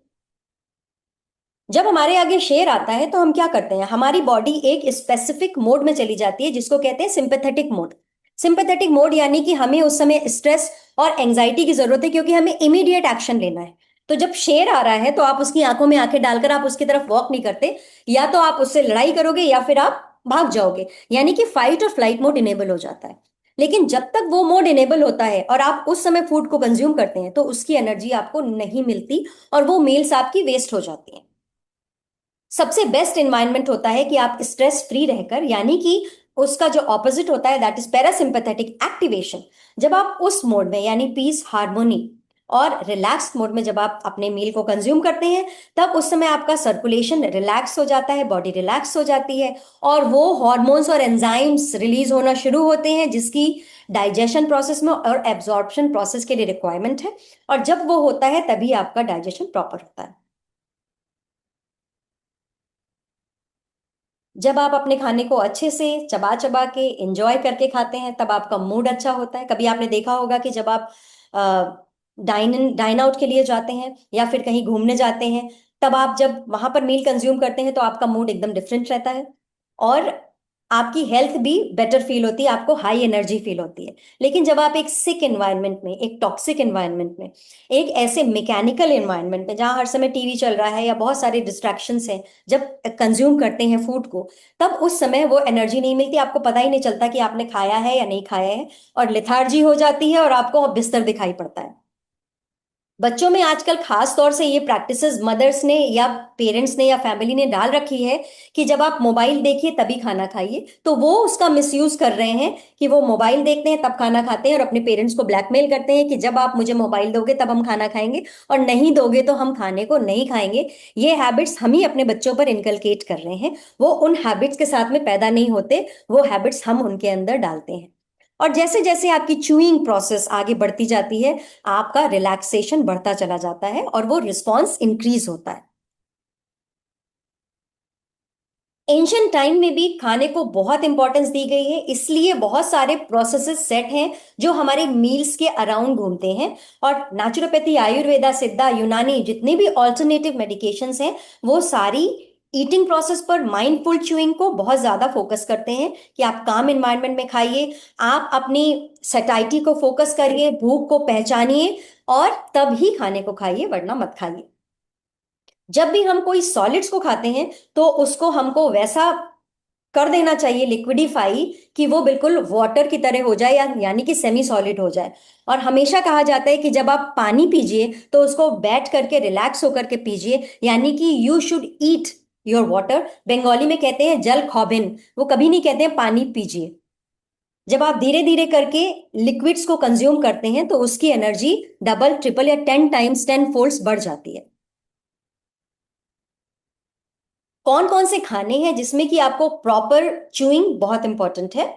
जब हमारे आगे शेर आता है तो हम क्या करते हैं, हमारी बॉडी एक स्पेसिफिक मोड में चली जाती है जिसको कहते हैं सिंपैथेटिक मोड। सिंपैथेटिक मोड यानी कि हमें उस समय स्ट्रेस और एंजाइटी की जरूरत है क्योंकि हमें इमीडिएट एक्शन लेना है। तो जब शेर आ रहा है तो आप उसकी आंखों में आंखें डालकर आप उसकी तरफ वॉक नहीं करते, या तो आप उससे लड़ाई करोगे या फिर आप भाग जाओगे, यानी कि फाइट और फ्लाइट मोड इनेबल हो जाता है। लेकिन जब तक वो मोड इनेबल होता है और आप उस समय फूड को कंज्यूम करते हैं तो उसकी एनर्जी आपको नहीं मिलती और वो मील्स आपकी वेस्ट हो जाती हैं। सबसे बेस्ट एनवायरनमेंट होता है कि आप स्ट्रेस फ्री रहकर, यानी कि उसका जो ऑपोजिट होता है दैट इज पैरासिम्पैथेटिक एक्टिवेशन। जब आप उस मोड में यानी पीस, हार्मोनी और रिलैक्स मोड में जब आप अपने मील को कंज्यूम करते हैं, तब उस समय आपका सर्कुलेशन रिलैक्स हो जाता है, बॉडी रिलैक्स हो जाती है और वो हॉर्मोन्स और एंजाइम्स रिलीज होना शुरू होते हैं जिसकी डाइजेशन प्रोसेस में और एब्जॉर्प्शन प्रोसेस के लिए रिक्वायरमेंट है। और जब वो होता है तभी आपका डाइजेशन प्रॉपर होता है। जब आप अपने खाने को अच्छे से चबा चबा के एंजॉय करके खाते हैं तब आपका मूड अच्छा होता है। कभी आपने देखा होगा कि जब आप डाइन आउट के लिए जाते हैं या फिर कहीं घूमने जाते हैं, तब आप जब वहां पर मील कंज्यूम करते हैं तो आपका मूड एकदम डिफरेंट रहता है और आपकी हेल्थ भी बेटर फील होती है, आपको हाई एनर्जी फील होती है। लेकिन जब आप एक सिक एनवायरनमेंट में, एक टॉक्सिक एनवायरनमेंट में, एक ऐसे मैकेनिकल एनवायरनमेंट में जहां हर समय टीवी चल रहा है या बहुत सारे डिस्ट्रैक्शंस हैं, जब कंज्यूम करते हैं फूड को, तब उस समय वो एनर्जी नहीं मिलती, आपको पता ही नहीं चलता कि आपने खाया है या नहीं खाया है और लेथार्जी हो जाती है और आपको बिस्तर दिखाई पड़ता है। बच्चों में आजकल खास तौर से ये प्रैक्टिसेस मदर्स ने या पेरेंट्स ने या फैमिली ने डाल रखी है कि जब आप मोबाइल देखिए तभी खाना खाइए, तो वो उसका मिसयूज कर रहे हैं कि वो मोबाइल देखते हैं तब खाना खाते हैं और अपने पेरेंट्स को ब्लैकमेल करते हैं कि जब आप मुझे मोबाइल दोगे तब हम खाना खाएंगे और नहीं दोगे तो हम खाने को नहीं खाएंगे। ये हैबिट्स हम ही अपने बच्चों पर इनकलकेट कर रहे हैं, वो उन हैबिट्स के साथ में पैदा नहीं होते, वो हैबिट्स हम उनके अंदर डालते हैं। और जैसे जैसे आपकी च्यूइंग प्रोसेस आगे बढ़ती जाती है, आपका रिलैक्सेशन बढ़ता चला जाता है और वो रिस्पॉन्स इंक्रीज होता है। एंशियंट टाइम में भी खाने को बहुत इंपॉर्टेंस दी गई है, इसलिए बहुत सारे प्रोसेसेस सेट हैं जो हमारे मील्स के अराउंड घूमते हैं। और नेचुरोपैथी, आयुर्वेदा, सिद्धा, यूनानी, जितनी भी ऑल्टरनेटिव मेडिकेशंस हैं, वो सारी ईटिंग प्रोसेस पर माइंडफुल च्यूइंग को बहुत ज्यादा फोकस करते हैं कि आप काम एनवायरनमेंट में खाइए, आप अपनी सटाइटी को फोकस करिए, भूख को पहचानिए और तब ही खाने को खाइए, वरना मत खाइए। जब भी हम कोई सॉलिड्स को खाते हैं तो उसको हमको वैसा कर देना चाहिए, लिक्विडिफाई, कि वो बिल्कुल वाटर की तरह हो जाए, या यानी कि सेमी सॉलिड हो जाए। और हमेशा कहा जाता है कि जब आप पानी पीजिए तो उसको बैठ करके रिलैक्स होकर के पीजिए, यानी कि you should eat your water. Bengali में कहते हैं जल खौबिन, वो कभी नहीं कहते हैं पानी पीजिए। जब आप धीरे धीरे करके लिक्विड्स को कंज्यूम करते हैं तो उसकी एनर्जी डबल, ट्रिपल या 10 टाइम्स, 10 फोल्ड्स बढ़ जाती है। कौन कौन से खाने हैं जिसमें कि आपको प्रॉपर च्यूइंग बहुत इंपॉर्टेंट है।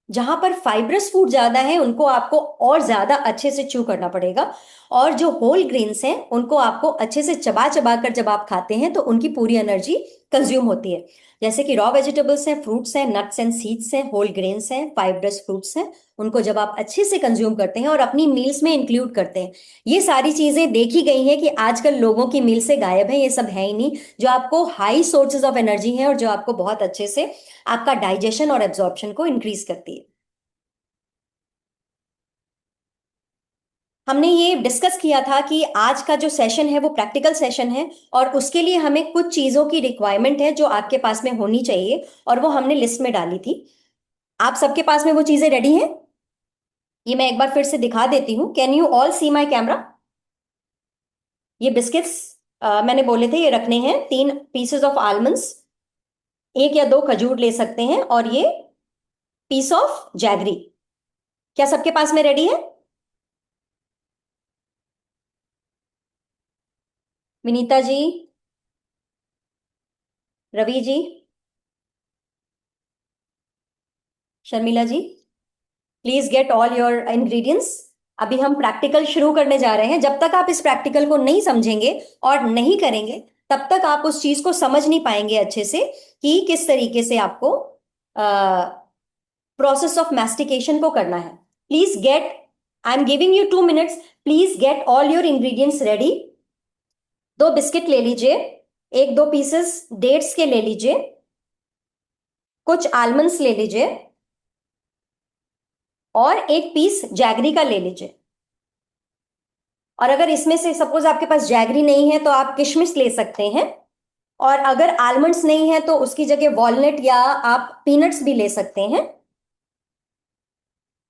जहां पर फाइब्रस फूड ज्यादा है उनको आपको और ज्यादा अच्छे से च्यू करना पड़ेगा, और जो होल ग्रेन्स हैं उनको आपको अच्छे से चबा चबा कर जब आप खाते हैं तो उनकी पूरी एनर्जी कंज्यूम होती है। जैसे कि रॉ वेजिटेबल्स हैं, फ्रूट्स हैं, नट्स एंड सीड्स हैं, होल ग्रेन्स हैं, फाइब्रस फ्रूट्स हैं, उनको जब आप अच्छे से कंज्यूम करते हैं और अपनी मील्स में इंक्लूड करते हैं। ये सारी चीजें देखी गई हैं कि आजकल लोगों की मील से गायब है, ये सब है ही नहीं, जो आपको हाई सोर्सेज ऑफ एनर्जी है और जो आपको बहुत अच्छे से आपका डाइजेशन और एब्जॉर्प्शन को इंक्रीज करती है। हमने ये डिस्कस किया था कि आज का जो सेशन है वो प्रैक्टिकल सेशन है और उसके लिए हमें कुछ चीजों की रिक्वायरमेंट है जो आपके पास में होनी चाहिए, और वो हमने लिस्ट में डाली थी। आप सबके पास में वो चीजें रेडी हैं? ये मैं एक बार फिर से दिखा देती हूँ। Can you all see my camera? ये बिस्किट्स मैंने बोले थे ये रखने हैं, 3 पीसेस ऑफ आलमंड्स, एक या दो खजूर ले सकते हैं, और ये पीस ऑफ जैगरी। क्या सबके पास में रेडी है? Vinita ji, Ravi ji, Sharmila ji, please get all your ingredients. अभी हम प्रैक्टिकल शुरू करने जा रहे हैं। जब तक आप इस प्रैक्टिकल को नहीं समझेंगे और नहीं करेंगे तब तक आप उस चीज को समझ नहीं पाएंगे अच्छे से कि किस तरीके से आपको प्रोसेस ऑफ मैस्टिकेशन को करना है। Please get I am giving you 2 minutes, please get all your ingredients ready. 2 biscuit ले लीजिए, 1-2 पीसेस डेट्स के ले लीजिए, कुछ आलमंड्स ले लीजिए और 1 पीस जैगरी का ले लीजिए। और अगर इसमें से सपोज आपके पास जैगरी नहीं है तो आप किशमिश ले सकते हैं, और अगर आलमंड्स नहीं है तो उसकी जगह वॉलनट या आप पीनट्स भी ले सकते हैं।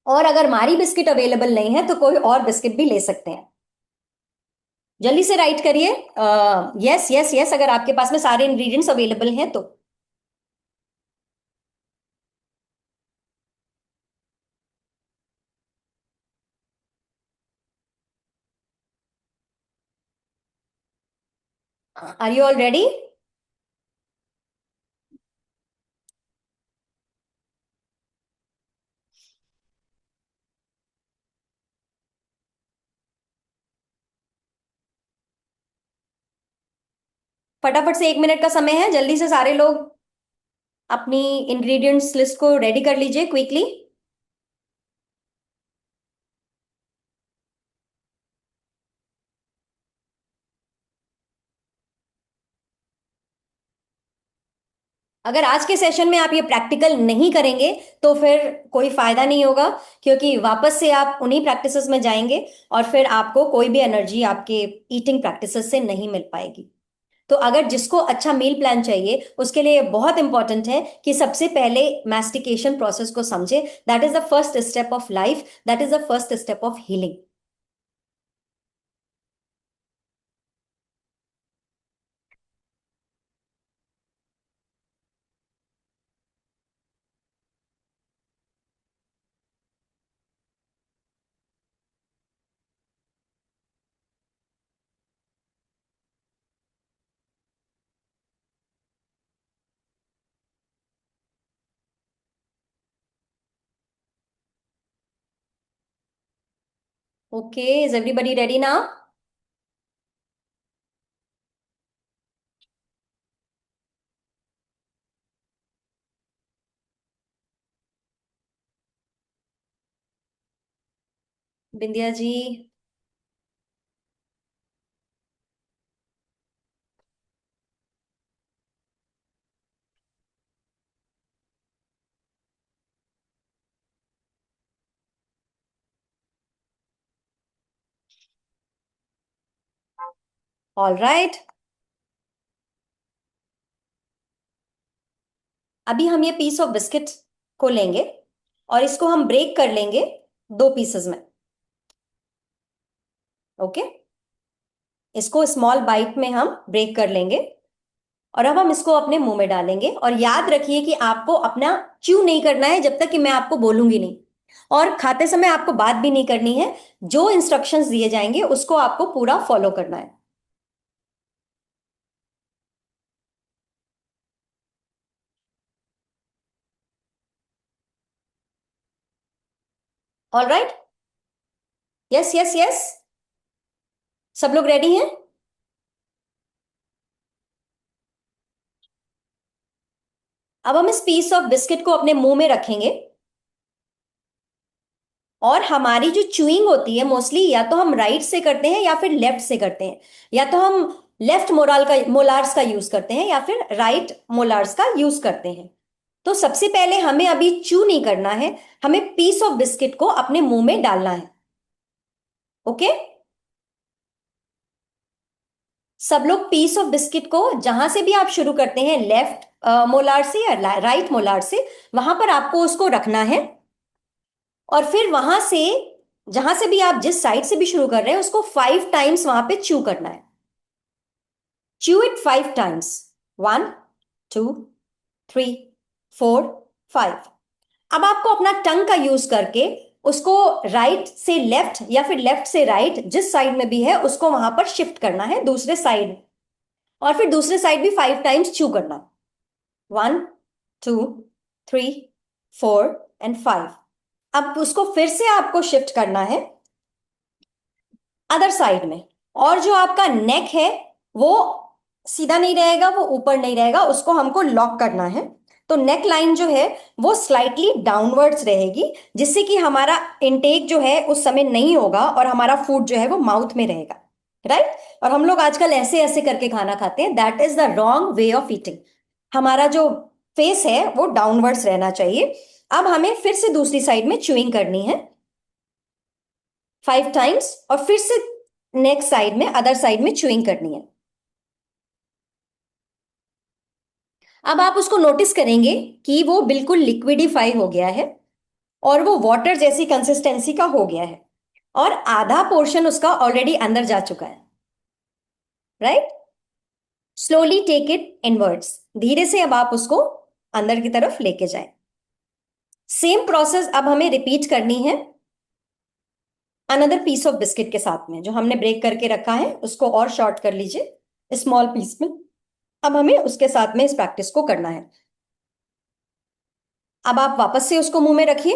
और अगर मारी बिस्किट अवेलेबल नहीं है तो कोई और बिस्किट भी ले सकते हैं। जल्दी से राइट करिए, यस यस यस, अगर आपके पास में सारे इंग्रेडिएंट्स अवेलेबल हैं तो। Are you all ready? फटाफट से 1 मिनट का समय है, जल्दी से सारे लोग अपनी इंग्रेडिएंट्स लिस्ट को रेडी कर लीजिए क्विकली। अगर आज के सेशन में आप ये प्रैक्टिकल नहीं करेंगे तो फिर कोई फायदा नहीं होगा, क्योंकि वापस से आप उन्हीं प्रैक्टिसेस में जाएंगे और फिर आपको कोई भी एनर्जी आपके ईटिंग प्रैक्टिसेस से नहीं मिल पाएगी। तो अगर जिसको अच्छा मील प्लान चाहिए उसके लिए बहुत इंपॉर्टेंट है कि सबसे पहले मैस्टिकेशन प्रोसेस को समझे। That is the first step of life, that is the first step of healing. Okay, is everybody ready now? Bindiya ji. All right, अभी हम ये पीस ऑफ बिस्किट को लेंगे और इसको हम ब्रेक कर लेंगे 2 पीसेस में। ओके, इसको स्मॉल बाइट में हम ब्रेक कर लेंगे और अब हम इसको अपने मुंह में डालेंगे। और याद रखिए कि आपको अपना च्यू नहीं करना है जब तक कि मैं आपको बोलूंगी नहीं, और खाते समय आपको बात भी नहीं करनी है। जो इंस्ट्रक्शंस दिए जाएंगे उसको आपको पूरा फॉलो करना है। All right, yes yes yes, सब लोग रेडी हैं? अब हम इस पीस ऑफ बिस्किट को अपने मुंह में रखेंगे और हमारी जो च्यूइंग होती है मोस्टली या तो हम राइट से करते हैं या फिर लेफ्ट से करते हैं, या तो हम लेफ्ट मोलार्स का यूज करते हैं या फिर राइट मोलार्स का यूज करते हैं। तो सबसे पहले हमें अभी च्यू नहीं करना है, हमें पीस ऑफ बिस्किट को अपने मुंह में डालना है। ओके, सब लोग पीस ऑफ बिस्किट को जहां से भी आप शुरू करते हैं, लेफ्ट मोलार से या राइट मोलार से, वहां पर आपको उसको रखना है। और फिर वहां से जहां से भी आप जिस साइड से भी शुरू कर रहे हैं उसको 5 टाइम्स वहां पे च्यू करना है। Chew it 5 times, 1, 2, 3, 4, 5। अब आपको अपना टंग का यूज करके उसको राइट से लेफ्ट या फिर लेफ्ट से राइट, जिस साइड में भी है उसको वहां पर शिफ्ट करना है दूसरे साइड, और फिर दूसरे साइड भी 5 टाइम्स च्यू करना। 1, 2, 3, 4 एंड 5। अब उसको फिर से आपको शिफ्ट करना है अदर साइड में, और जो आपका नेक है वो सीधा नहीं रहेगा, वो ऊपर नहीं रहेगा, उसको हमको लॉक करना है। तो नेक लाइन जो है वो स्लाइटली डाउनवर्ड्स रहेगी, जिससे कि हमारा इनटेक जो है उस समय नहीं होगा और हमारा फूड जो है वो माउथ में रहेगा, राइट। और हम लोग आजकल ऐसे ऐसे करके खाना खाते हैं, that is the wrong way of eating. हमारा जो फेस है वो डाउनवर्ड्स रहना चाहिए। अब हमें फिर से दूसरी साइड में च्यूइंग करनी है 5 टाइम्स, और फिर से नेक्स्ट साइड में, अदर साइड में च्यूइंग करनी है। अब आप उसको नोटिस करेंगे कि वो बिल्कुल लिक्विडिफाई हो गया है और वो वाटर जैसी कंसिस्टेंसी का हो गया है, और आधा पोर्शन उसका ऑलरेडी अंदर जा चुका है, right. Slowly take it inwards, धीरे से अब आप उसको अंदर की तरफ लेके जाएं। सेम प्रोसेस अब हमें रिपीट करनी है अनदर पीस ऑफ बिस्किट के साथ में, जो हमने ब्रेक करके रखा है उसको और शॉर्ट कर लीजिए स्मॉल पीस में। अब हमें उसके साथ में इस प्रैक्टिस को करना है। अब आप वापस से उसको मुंह में रखिए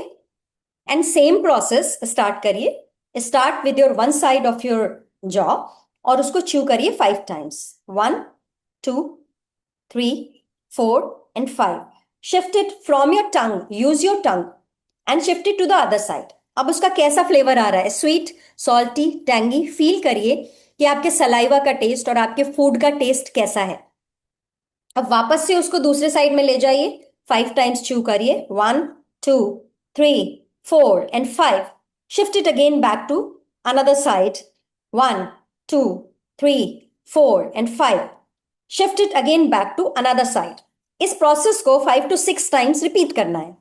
एंड सेम प्रोसेस स्टार्ट करिए। Start with your one side of your jaw और उसको च्यू करिए 5 times. 1, 2, 3, 4 and 5। Shift it from your tongue, use your tongue and shift it to the other side. अब उसका कैसा फ्लेवर आ रहा है, sweet, salty, tangy, feel करिए कि आपके सलाइवा का टेस्ट और आपके फूड का टेस्ट कैसा है। अब वापस से उसको दूसरे साइड में ले जाइए, 5 टाइम्स च्यू करिए, 1, 2, 3, 4 and 5। Shift it again back to another side, 1, 2, 3, 4 and 5। Shift it again back to another side. इस प्रोसेस को 5 to 6 टाइम्स रिपीट करना है,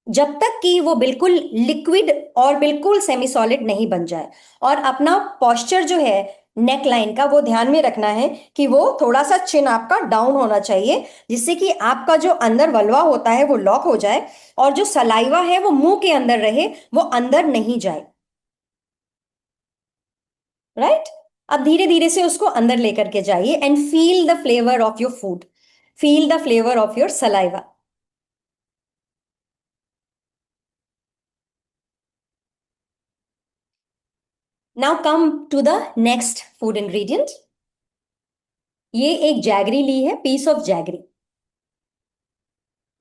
जब तक कि वो बिल्कुल लिक्विड और बिल्कुल सेमी सॉलिड नहीं बन जाए। और अपना पॉस्चर जो है नेक लाइन का, वो ध्यान में रखना है कि वो थोड़ा सा चिन आपका डाउन होना चाहिए, जिससे कि आपका जो अंदर वल्वा होता है वो लॉक हो जाए और जो सलाइवा है वो मुंह के अंदर रहे, वो अंदर नहीं जाए, राइट। अब धीरे धीरे से उसको अंदर लेकर के जाइए and feel the flavour of your food, feel the flavour of your saliva. Now come to the next food ingredient. ये एक जैगरी ली है, पीस ऑफ जैगरी।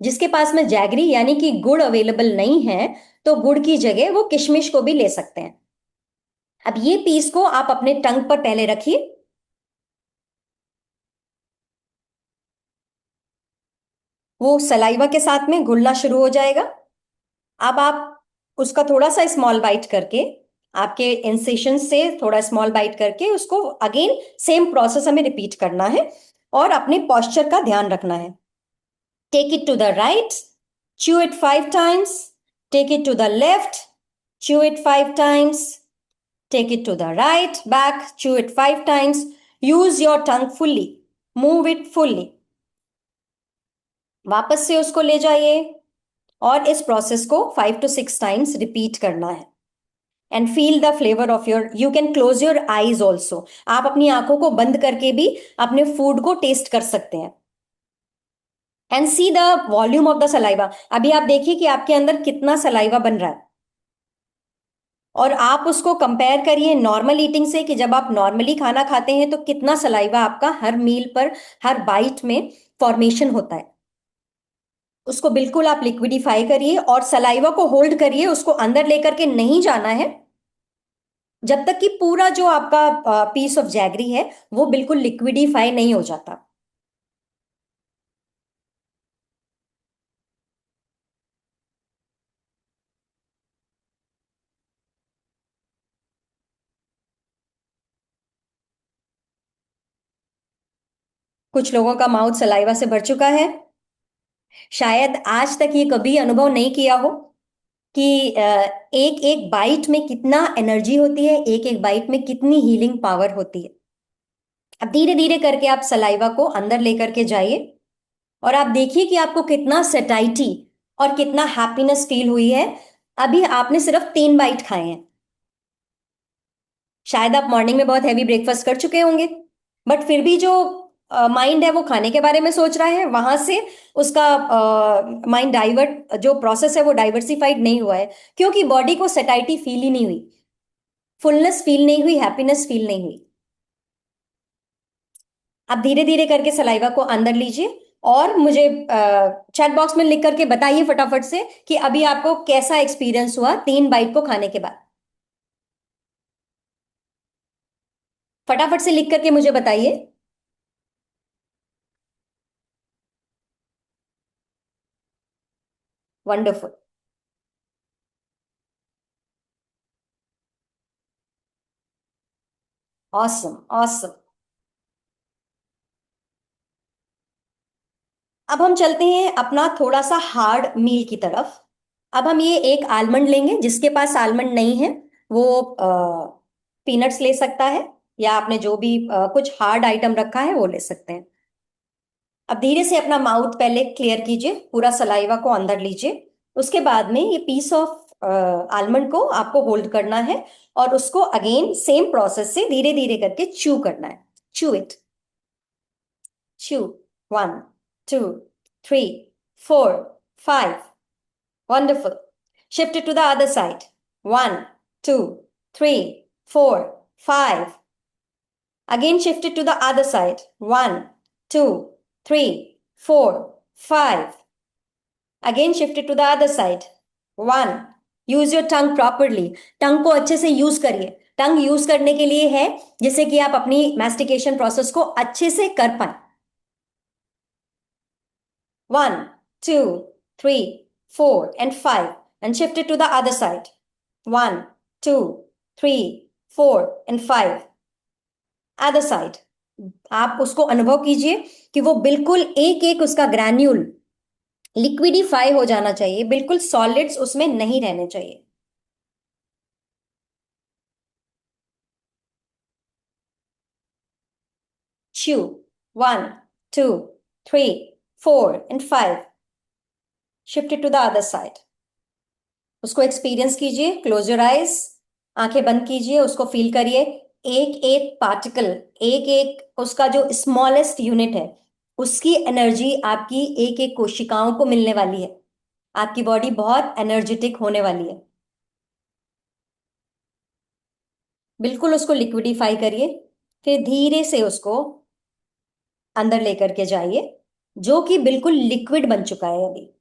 जिसके पास में जैगरी यानी कि गुड़ अवेलेबल नहीं है, तो गुड़ की जगह वो किशमिश को भी ले सकते हैं। अब ये पीस को आप अपने टंग पर पहले रखिए, वो सलाइवा के साथ में घुलना शुरू हो जाएगा। अब आप उसका थोड़ा सा स्मॉल बाइट करके, आपके इंसेशन से थोड़ा स्मॉल बाइट करके उसको अगेन सेम प्रोसेस हमें रिपीट करना है और अपने पॉस्चर का ध्यान रखना है। Take it to the right, chew it 5 times, take it to the left, chew it 5 times, take it to the right, back, chew it 5 times, use your tongue fully, move it fully। वापस से उसको ले जाइए और इस process को 5 to 6 times repeat करना है and feel the flavour of your, you can close your eyes also, आप अपनी आंखों को बंद करके भी अपने फूड को टेस्ट कर सकते हैं and see the volume of the saliva. अभी आप देखिए कि आपके अंदर कितना सलाइवा बन रहा है, और आप उसको कंपेयर करिए नॉर्मल ईटिंग से, कि जब आप नॉर्मली खाना खाते हैं तो कितना सलाइवा आपका हर मील पर, हर बाइट में फॉर्मेशन होता है। उसको बिल्कुल आप लिक्विडिफाई करिए और सलाइवा को होल्ड करिए, उसको अंदर लेकर के नहीं जाना है जब तक कि पूरा जो आपका पीस ऑफ जैगरी है वो बिल्कुल लिक्विडिफाई नहीं हो जाता। कुछ लोगों का माउथ सलाइवा से भर चुका है, शायद आज तक ये कभी अनुभव नहीं किया हो कि एक एक बाइट में कितना एनर्जी होती है, एक एक बाइट में कितनी हीलिंग पावर होती है। अब धीरे धीरे करके आप सलाइवा को अंदर लेकर के जाइए और आप देखिए कि आपको कितना सेटाइटी और कितना हैप्पीनेस फील हुई है। अभी आपने सिर्फ 3 बाइट खाए हैं, शायद आप मॉर्निंग में बहुत हैवी ब्रेकफास्ट कर चुके होंगे, बट फिर भी जो माइंड है वो खाने के बारे में सोच रहा है, वहां से उसका माइंड डाइवर्ट, जो प्रोसेस है वो डाइवर्सिफाइड नहीं हुआ है, क्योंकि बॉडी को सेटाइटी फील ही नहीं हुई, फुलनेस फील नहीं हुई, हैप्पीनेस फील नहीं हुई। अब धीरे धीरे करके सलाइवा को अंदर लीजिए और मुझे चैट बॉक्स में लिख करके बताइए फटाफट से कि अभी आपको कैसा एक्सपीरियंस हुआ 3 बाइट को खाने के बाद। फटाफट से लिख करके मुझे बताइए। वंडरफुल। Awesome awesome. अब हम चलते हैं अपना थोड़ा सा हार्ड मील की तरफ। अब हम ये एक आलमंड लेंगे, जिसके पास आलमंड नहीं है वो पीनट्स ले सकता है, या आपने जो भी कुछ हार्ड आइटम रखा है वो ले सकते हैं। अब धीरे से अपना माउथ पहले क्लियर कीजिए, पूरा सलाइवा को अंदर लीजिए। उसके बाद में ये पीस ऑफ आलमंड को आपको होल्ड करना है, और उसको अगेन सेम प्रोसेस से धीरे धीरे करके च्यू करना है। Chew it. Chew. 1 2 3 4 5। Wonderful. Shift it to the other side. 1 2 3 4 5. Again shift it to the other side. 1 2 3 4 5. Again shift it to the other side. 1. Use your tongue properly. टंग को अच्छे से use करिए। टंग यूज करने के लिए है जिससे कि आप अपनी मैस्टिकेशन प्रोसेस को अच्छे से कर पाए। 1 2 3 4 and 5, and shift it to the other side. 1 2 3 4 and 5. Other side. आप उसको अनुभव कीजिए कि वो बिल्कुल एक एक उसका ग्रैन्यूल लिक्विडिफाई हो जाना चाहिए, बिल्कुल सॉलिड्स उसमें नहीं रहने चाहिए। Chew. 1 2 3 4 and 5. Shift it to the other side. उसको एक्सपीरियंस कीजिए। Close your eyes. आंखें बंद कीजिए, उसको फील करिए। एक एक पार्टिकल, एक एक उसका जो स्मॉलेस्ट यूनिट है, उसकी एनर्जी आपकी एक एक कोशिकाओं को मिलने वाली है। आपकी बॉडी बहुत एनर्जेटिक होने वाली है। बिल्कुल उसको लिक्विडिफाई करिए, फिर धीरे से उसको अंदर लेकर के जाइए, जो कि बिल्कुल लिक्विड बन चुका है अभी।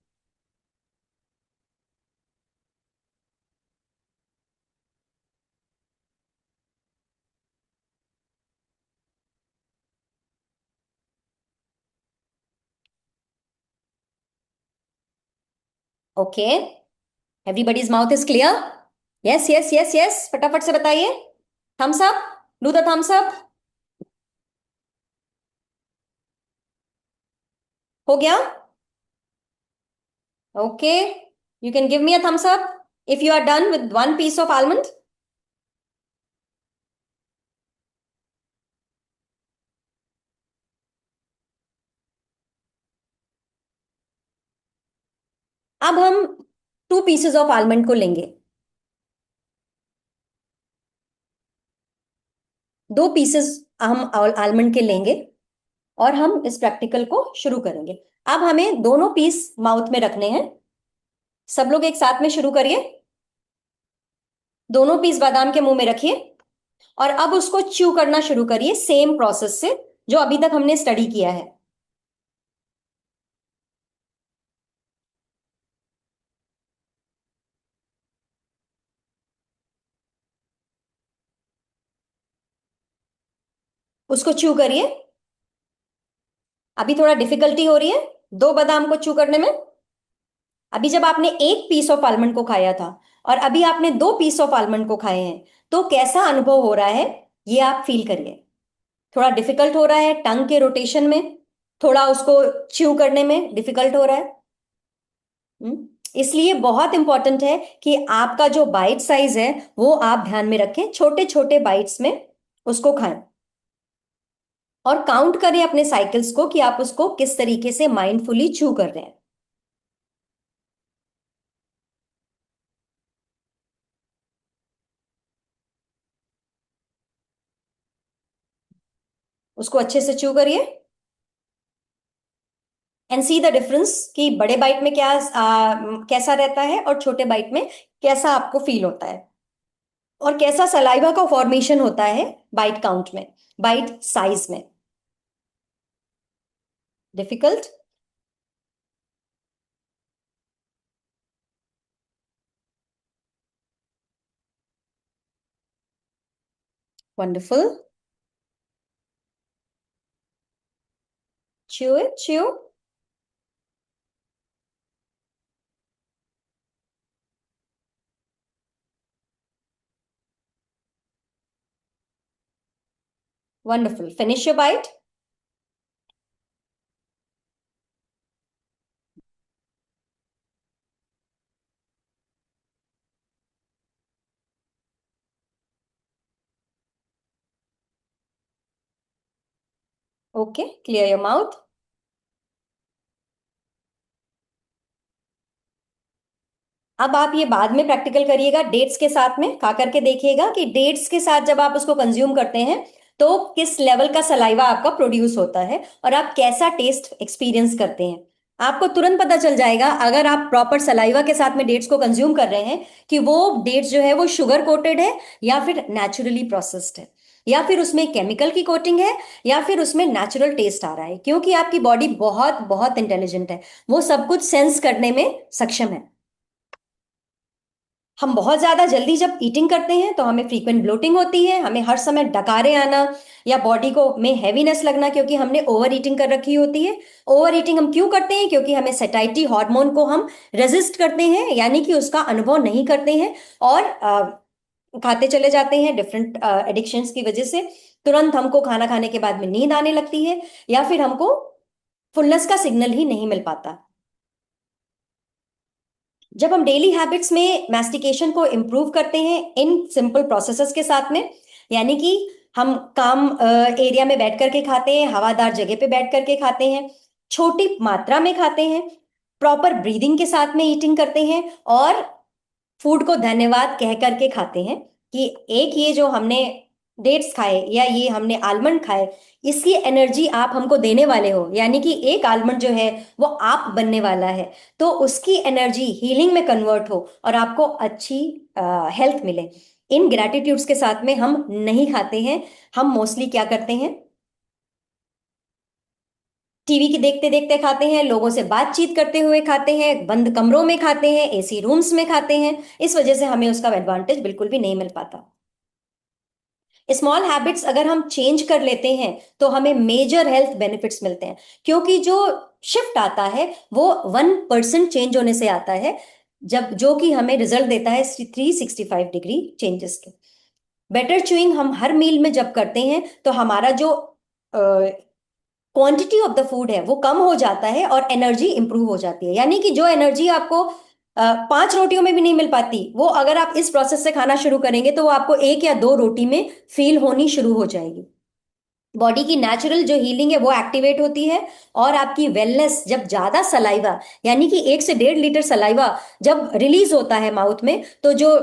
Okay, everybody's mouth is clear. Yes yes yes yes, फटाफट से बताइए। Thumbs up. Do the thumbs up. हो गया? Okay, you can give me a thumbs up if you are done with 1 piece of almond। अब हम 2 pieces of almond को लेंगे। 2 pieces हम आलमंड के लेंगे, और हम इस प्रैक्टिकल को शुरू करेंगे। अब हमें दोनों पीस माउथ में रखने हैं। सब लोग एक साथ में शुरू करिए। दोनों पीस बादाम के मुंह में रखिए, और अब उसको च्यू करना शुरू करिए सेम प्रोसेस से जो अभी तक हमने स्टडी किया है। उसको च्यू करिए। अभी थोड़ा डिफिकल्टी हो रही है 2 बादाम को च्यू करने में। अभी जब आपने 1 पीस ऑफ आलमंड को खाया था, और अभी आपने 2 पीस ऑफ आलमंड को खाए हैं, तो कैसा अनुभव हो रहा है ये आप फील करिए। थोड़ा डिफिकल्ट हो रहा है टंग के रोटेशन में, थोड़ा उसको च्यू करने में डिफिकल्ट हो रहा है। इसलिए बहुत इंपॉर्टेंट है कि आपका जो बाइट साइज है वो आप ध्यान में रखें, छोटे छोटे बाइट्स में उसको खाएं, और काउंट करें अपने साइकिल्स को कि आप उसको किस तरीके से माइंडफुली च्यू कर रहे हैं। उसको अच्छे से च्यू करिए, एंड सी द डिफरेंस कि बड़े बाइट में क्या कैसा रहता है और छोटे बाइट में कैसा आपको फील होता है, और कैसा सलाइवा का फॉर्मेशन होता है बाइट काउंट में, बाइट साइज में। Difficult? Wonderful. chew it, chew। Wonderful, finish your bite. Okay, clear your mouth. अब आप ये बाद में प्रैक्टिकल करिएगा डेट्स के साथ में, खा करके देखिएगा कि डेट्स के साथ जब आप उसको कंज्यूम करते हैं तो किस लेवल का सलाइवा आपका प्रोड्यूस होता है और आप कैसा टेस्ट एक्सपीरियंस करते हैं। आपको तुरंत पता चल जाएगा अगर आप प्रॉपर सलाइवा के साथ में डेट्स को कंज्यूम कर रहे हैं कि वो डेट्स जो है वो शुगर कोटेड है या फिर नेचुरली प्रोसेस्ड है, या फिर उसमें केमिकल की कोटिंग है, या फिर उसमें नेचुरल टेस्ट आ रहा है, क्योंकि आपकी बॉडी बहुत बहुत इंटेलिजेंट है, वो सब कुछ सेंस करने में सक्षम है। हम बहुत ज्यादा जल्दी जब ईटिंग करते हैं तो हमें फ्रीक्वेंट ब्लोटिंग होती है, हमें हर समय डकारे आना या बॉडी को में हैवीनेस लगना, क्योंकि हमने ओवर ईटिंग कर रखी होती है। ओवर ईटिंग हम क्यों करते हैं? क्योंकि हमें सेटाइटी हार्मोन को हम रेजिस्ट करते हैं, यानी कि उसका अनुभव नहीं करते हैं, और खाते चले जाते हैं डिफरेंट एडिक्शंस की वजह से। तुरंत हमको खाना खाने के बाद में नींद आने लगती है, या फिर हमको फुलनेस का सिग्नल ही नहीं मिल पाता। जब हम डेली हैबिट्स में मैस्टिकेशन को इम्प्रूव करते हैं इन सिंपल प्रोसेसेस के साथ में, यानी कि हम काम एरिया में बैठ करके खाते हैं, हवादार जगह पे बैठ करके खाते हैं, छोटी मात्रा में खाते हैं, प्रॉपर ब्रीदिंग के साथ में ईटिंग करते हैं, और फूड को धन्यवाद कह करके खाते हैं कि एक ये जो हमने डेट्स खाए या ये हमने आलमंड खाए, इसकी एनर्जी आप हमको देने वाले हो, यानी कि एक आलमंड जो है वो आप बनने वाला है, तो उसकी एनर्जी हीलिंग में कन्वर्ट हो और आपको अच्छी हेल्थ मिले। इन ग्रैटिट्यूड्स के साथ में हम नहीं खाते हैं। हम मोस्टली क्या करते हैं, टीवी की देखते देखते खाते हैं, लोगों से बातचीत करते हुए खाते हैं, बंद कमरों में खाते हैं, एसी रूम्स में खाते हैं। इस वजह से हमें उसका एडवांटेज बिल्कुल भी नहीं मिल पाता। स्मॉल हैबिट्स अगर हम चेंज कर लेते हैं तो हमें मेजर हेल्थ बेनिफिट्स मिलते हैं, क्योंकि जो शिफ्ट आता है वो 1% चेंज होने से आता है, जब जो कि हमें रिजल्ट देता है 365 डिग्री चेंजेस के। बेटर च्यूइंग हम हर मील में जब करते हैं तो हमारा जो क्वांटिटी ऑफ द फूड है वो कम हो जाता है और एनर्जी इंप्रूव हो जाती है, यानी कि जो एनर्जी आपको 5 रोटियों में भी नहीं मिल पाती, वो अगर आप इस प्रोसेस से खाना शुरू करेंगे तो वो आपको 1 या 2 रोटी में फील होनी शुरू हो जाएगी। बॉडी की नेचुरल जो हीलिंग है वो एक्टिवेट होती है, और आपकी वेलनेस, जब ज्यादा सलाइवा यानी कि 1 से 1.5 लीटर सलाइवा जब रिलीज होता है माउथ में, तो जो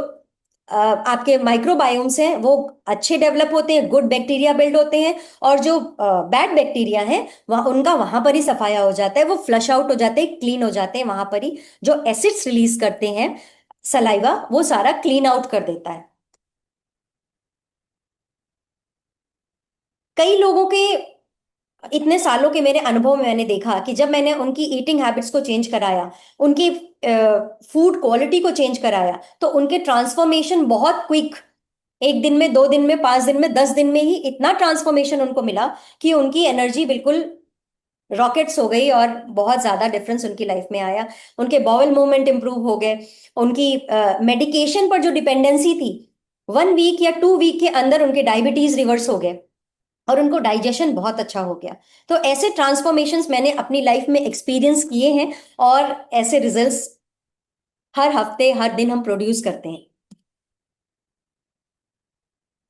आपके माइक्रोबायोम्स हैं वो अच्छे डेवलप होते हैं, गुड बैक्टीरिया बिल्ड होते हैं, और जो बैड बैक्टीरिया हैं वह उनका वहां पर ही सफाया हो जाता है, वो फ्लश आउट हो जाते हैं, क्लीन हो जाते हैं वहां पर ही। जो एसिड्स रिलीज करते हैं सलाइवा, वो सारा क्लीन आउट कर देता है। कई लोगों के, इतने सालों के मेरे अनुभव में मैंने देखा कि जब मैंने उनकी ईटिंग हैबिट्स को चेंज कराया, उनकी फूड क्वालिटी को चेंज कराया, तो उनके ट्रांसफॉर्मेशन बहुत क्विक, 1 दिन में, 2 दिन में, 5 दिन में, 10 दिन में ही इतना ट्रांसफॉर्मेशन उनको मिला कि उनकी एनर्जी बिल्कुल रॉकेट्स हो गई और बहुत ज्यादा डिफरेंस उनकी लाइफ में आया। उनके बॉवल मूवमेंट इंप्रूव हो गए, उनकी मेडिकेशन पर जो डिपेंडेंसी थी 1 वीक या 2 वीक के अंदर उनके डायबिटीज रिवर्स हो गए, और उनको डाइजेशन बहुत अच्छा हो गया। तो ऐसे ट्रांसफॉर्मेशंस मैंने अपनी लाइफ में एक्सपीरियंस किए हैं, और ऐसे रिजल्ट्स हर हफ्ते हर दिन हम प्रोड्यूस करते हैं।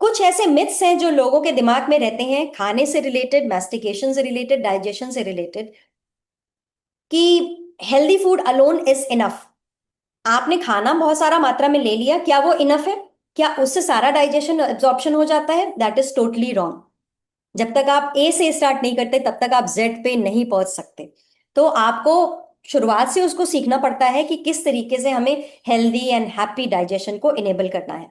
कुछ ऐसे मिथ्स हैं जो लोगों के दिमाग में रहते हैं खाने से रिलेटेड, मैस्टिकेशन से रिलेटेड, डाइजेशन से रिलेटेड, कि healthy food alone is enough. आपने खाना बहुत सारा मात्रा में ले लिया, क्या वो इनफ है? क्या उससे सारा डाइजेशन एब्जॉर्प्शन हो जाता है? That is totally wrong. जब तक आप ए से स्टार्ट नहीं करते तब तक आप जेड पे नहीं पहुंच सकते। तो आपको शुरुआत से उसको सीखना पड़ता है कि किस तरीके से हमें हेल्दी एंड हैप्पी डाइजेशन को इनेबल करना है।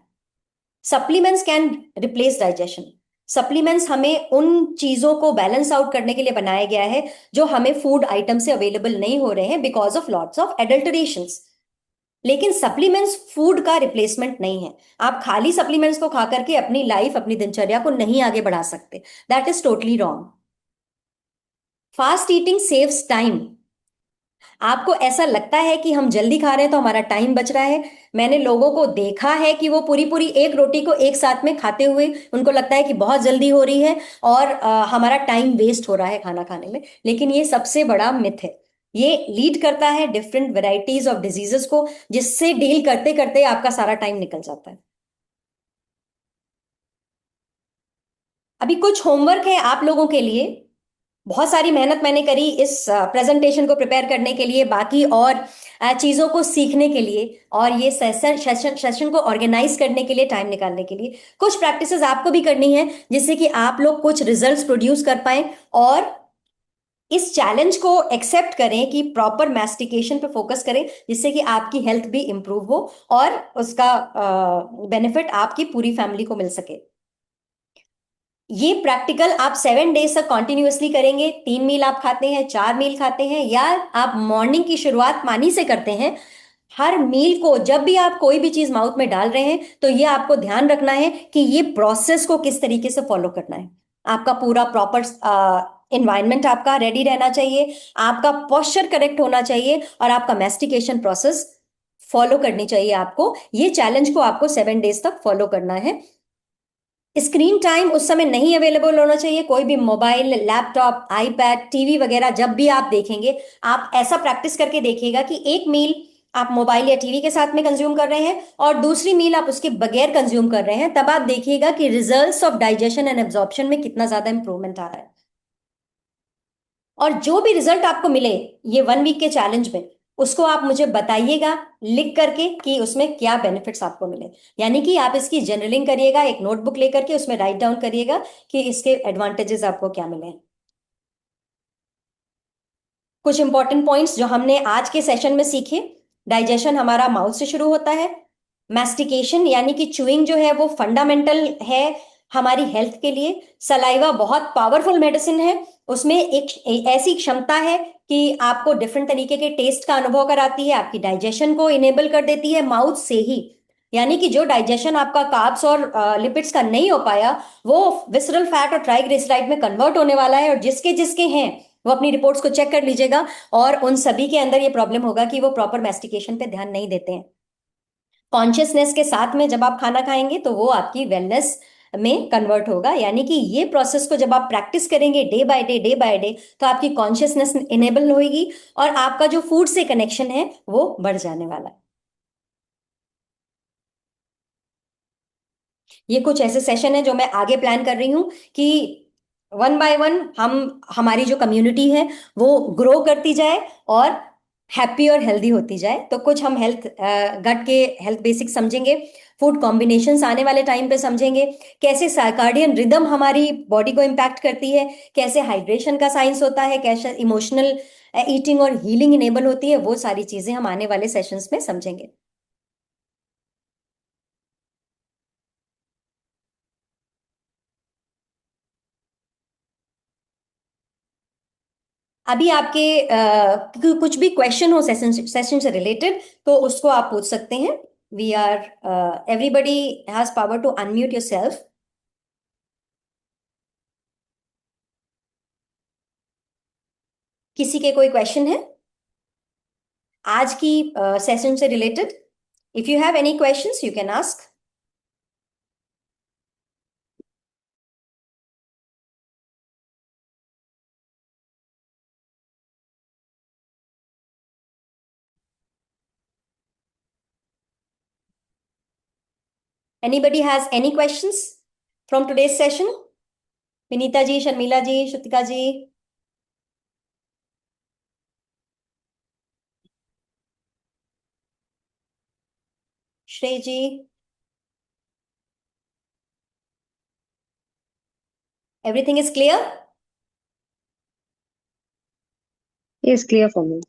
Supplements can replace digestion. Supplements हमें उन चीजों को बैलेंस आउट करने के लिए बनाया गया है जो हमें फूड आइटम से अवेलेबल नहीं हो रहे हैं बिकॉज ऑफ लॉट्स ऑफ एडल्टरेशंस। लेकिन सप्लीमेंट्स फूड का रिप्लेसमेंट नहीं है। आप खाली सप्लीमेंट्स को खा करके अपनी लाइफ, अपनी दिनचर्या को नहीं आगे बढ़ा सकते। That is totally wrong. Fast eating saves time. आपको ऐसा लगता है कि हम जल्दी खा रहे हैं तो हमारा टाइम बच रहा है। मैंने लोगों को देखा है कि वो पूरी पूरी एक रोटी को एक साथ में खाते हुए उनको लगता है कि बहुत जल्दी हो रही है और हमारा टाइम वेस्ट हो रहा है खाना खाने में। लेकिन ये सबसे बड़ा मिथ है। ये लीड करता है डिफरेंट वेराइटीज ऑफ डिजीजेस को, जिससे डील करते करते आपका सारा टाइम निकल जाता है। अभी कुछ होमवर्क है आप लोगों के लिए। बहुत सारी मेहनत मैंने करी इस प्रेजेंटेशन को प्रिपेयर करने के लिए, बाकी और चीज़ों को सीखने के लिए, और ये सेशन को ऑर्गेनाइज करने के लिए, टाइम निकालने के लिए। कुछ प्रैक्टिसेस आपको भी करनी है जिससे कि आप लोग कुछ रिजल्ट्स प्रोड्यूस कर पाएं और इस चैलेंज को एक्सेप्ट करें कि प्रॉपर मैस्टिकेशन पे फोकस करें, जिससे कि आपकी हेल्थ भी इंप्रूव हो और उसका बेनिफिट आपकी पूरी फैमिली को मिल सके। ये प्रैक्टिकल आप 7 डेज तक कॉन्टिन्यूअसली करेंगे। 3 मील आप खाते हैं, 4 मील खाते हैं, या आप मॉर्निंग की शुरुआत पानी से करते हैं। हर मील को जब भी आप कोई भी चीज माउथ में डाल रहे हैं तो ये आपको ध्यान रखना है कि ये प्रोसेस को किस तरीके से फॉलो करना है। आपका पूरा प्रॉपर इन्वायरमेंट आपका रेडी रहना चाहिए, आपका पोस्चर करेक्ट होना चाहिए और आपका मैस्टिकेशन प्रोसेस फॉलो करनी चाहिए आपको। ये चैलेंज को आपको 7 डेज तक फॉलो करना है। स्क्रीन टाइम उस समय नहीं अवेलेबल होना चाहिए। कोई भी मोबाइल, लैपटॉप, आईपैड, टीवी वगैरह जब भी आप देखेंगे, आप ऐसा प्रैक्टिस करके देखिएगा कि एक मील आप मोबाइल या टीवी के साथ में कंज्यूम कर रहे हैं और दूसरी मील आप उसके बगैर कंज्यूम कर रहे हैं। तब आप देखिएगा कि results of digestion and absorption में कितना ज्यादा इंप्रूवमेंट आ रहा है। और जो भी रिजल्ट आपको मिले ये 1 वीक के चैलेंज में, उसको आप मुझे बताइएगा लिख करके कि उसमें क्या बेनिफिट्स आपको मिले। यानी कि आप इसकी जनरलिंग करिएगा, एक नोटबुक लेकर के उसमें राइट डाउन करिएगा कि इसके एडवांटेजेस आपको क्या मिले हैं। कुछ इंपॉर्टेंट पॉइंट्स जो हमने आज के सेशन में सीखे। डाइजेशन हमारा माउथ से शुरू होता है। मैस्टिकेशन यानी कि चूइंग जो है वो फंडामेंटल है हमारी हेल्थ के लिए। सलाइवा बहुत पावरफुल मेडिसिन है। उसमें एक ऐसी क्षमता है कि आपको डिफरेंट तरीके के टेस्ट का अनुभव कराती है, आपकी डाइजेशन को इनेबल कर देती है माउथ से ही। यानी कि जो डाइजेशन आपका कार्ब्स और लिपिड्स का नहीं हो पाया, वो विसरल फैट और ट्राइग्लिसराइड में कन्वर्ट होने वाला है। और जिसके जिसके हैं वो अपनी रिपोर्ट्स को चेक कर लीजिएगा, और उन सभी के अंदर ये प्रॉब्लम होगा कि वो प्रॉपर मैस्टिकेशन पे ध्यान नहीं देते हैं। कॉन्शियसनेस के साथ में जब आप खाना खाएंगे तो वो आपकी वेलनेस में कन्वर्ट होगा। यानी कि ये प्रोसेस को जब आप प्रैक्टिस करेंगे day by day, day by day, तो आपकी कॉन्शियसनेस इनेबल होगी और आपका जो फूड से कनेक्शन है वो बढ़ जाने वाला है। ये कुछ ऐसे सेशन है जो मैं आगे प्लान कर रही हूँ कि 1 बाय 1 हम हमारी जो कम्युनिटी है वो ग्रो करती जाए और हैप्पी और हेल्दी होती जाए। तो कुछ हम हेल्थ गट के हेल्थ बेसिक्स समझेंगे, फूड कॉम्बिनेशंस आने वाले टाइम पे समझेंगे, कैसे सर्काडियन रिदम हमारी बॉडी को इम्पैक्ट करती है, कैसे हाइड्रेशन का साइंस होता है, कैसे इमोशनल ईटिंग और हीलिंग इनेबल होती है। वो सारी चीजें हम आने वाले सेशंस में समझेंगे। अभी आपके कुछ भी क्वेश्चन हो सेशन सेशन से रिलेटेड तो उसको आप पूछ सकते हैं। We are everybody has power to unmute yourself. किसी के कोई क्वेश्चन है आज की सेशन से related? If you have any questions you can ask. Anybody has any questions from today's session? Vinita ji, Sharmila ji, Shrutika ji, Shrey ji, everything is clear? Is clear for me.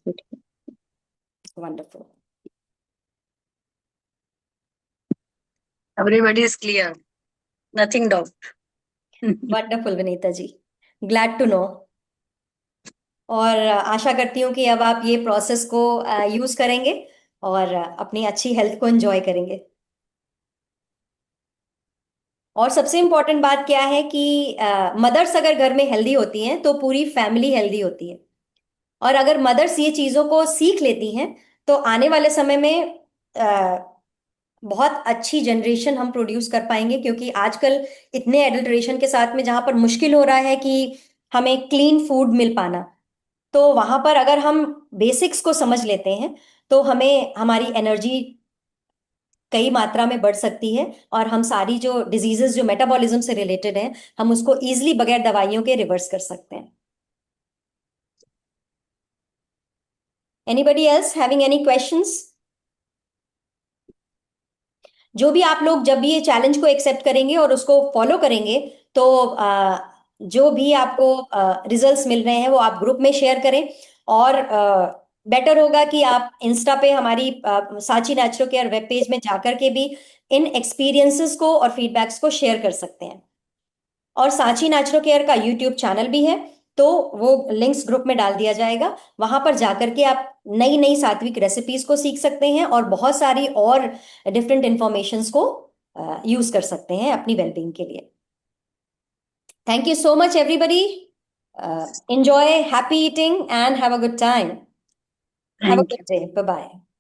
Wonderful. Everybody is clear. Nothing doubt. Wonderful Vinita ji, glad to know. और आशा करती हूँ कि अब आप ये process को use करेंगे और अपनी अच्छी हेल्थ को एंजॉय करेंगे। और सबसे इम्पोर्टेंट बात क्या है कि मदर्स अगर घर में हेल्दी होती हैं तो पूरी फैमिली हेल्दी होती है। और अगर मदर्स ये चीजों को सीख लेती हैं तो आने वाले समय में बहुत अच्छी जनरेशन हम प्रोड्यूस कर पाएंगे, क्योंकि आजकल इतने एडल्ट्रेशन के साथ में जहां पर मुश्किल हो रहा है कि हमें क्लीन फूड मिल पाना, तो वहां पर अगर हम बेसिक्स को समझ लेते हैं तो हमें हमारी एनर्जी कई मात्रा में बढ़ सकती है, और हम सारी जो डिजीजेस जो मेटाबॉलिज्म से रिलेटेड हैं हम उसको इजीली बगैर दवाइयों के रिवर्स कर सकते हैं। Anybody else having any questions? जो भी आप लोग जब भी ये चैलेंज को एक्सेप्ट करेंगे और उसको फॉलो करेंगे तो जो भी आपको रिजल्ट्स मिल रहे हैं वो आप ग्रुप में शेयर करें। और बेटर होगा कि आप इंस्टा पे हमारी Sanchi naturo care web page में जाकर के भी इन एक्सपीरियंसेस को और फीडबैक्स को शेयर कर सकते हैं। और सांची नेचुरो केयर का यूट्यूब चैनल भी है, तो वो लिंक्स ग्रुप में डाल दिया जाएगा। वहां पर जाकर के आप नई नई सात्विक रेसिपीज को सीख सकते हैं और बहुत सारी और डिफरेंट इंफॉर्मेशंस को यूज कर सकते हैं अपनी वेलबींग के लिए। Thank you so much everybody. Enjoy, happy eating, and have a good time. Have a Thank you. good day. Bye bye.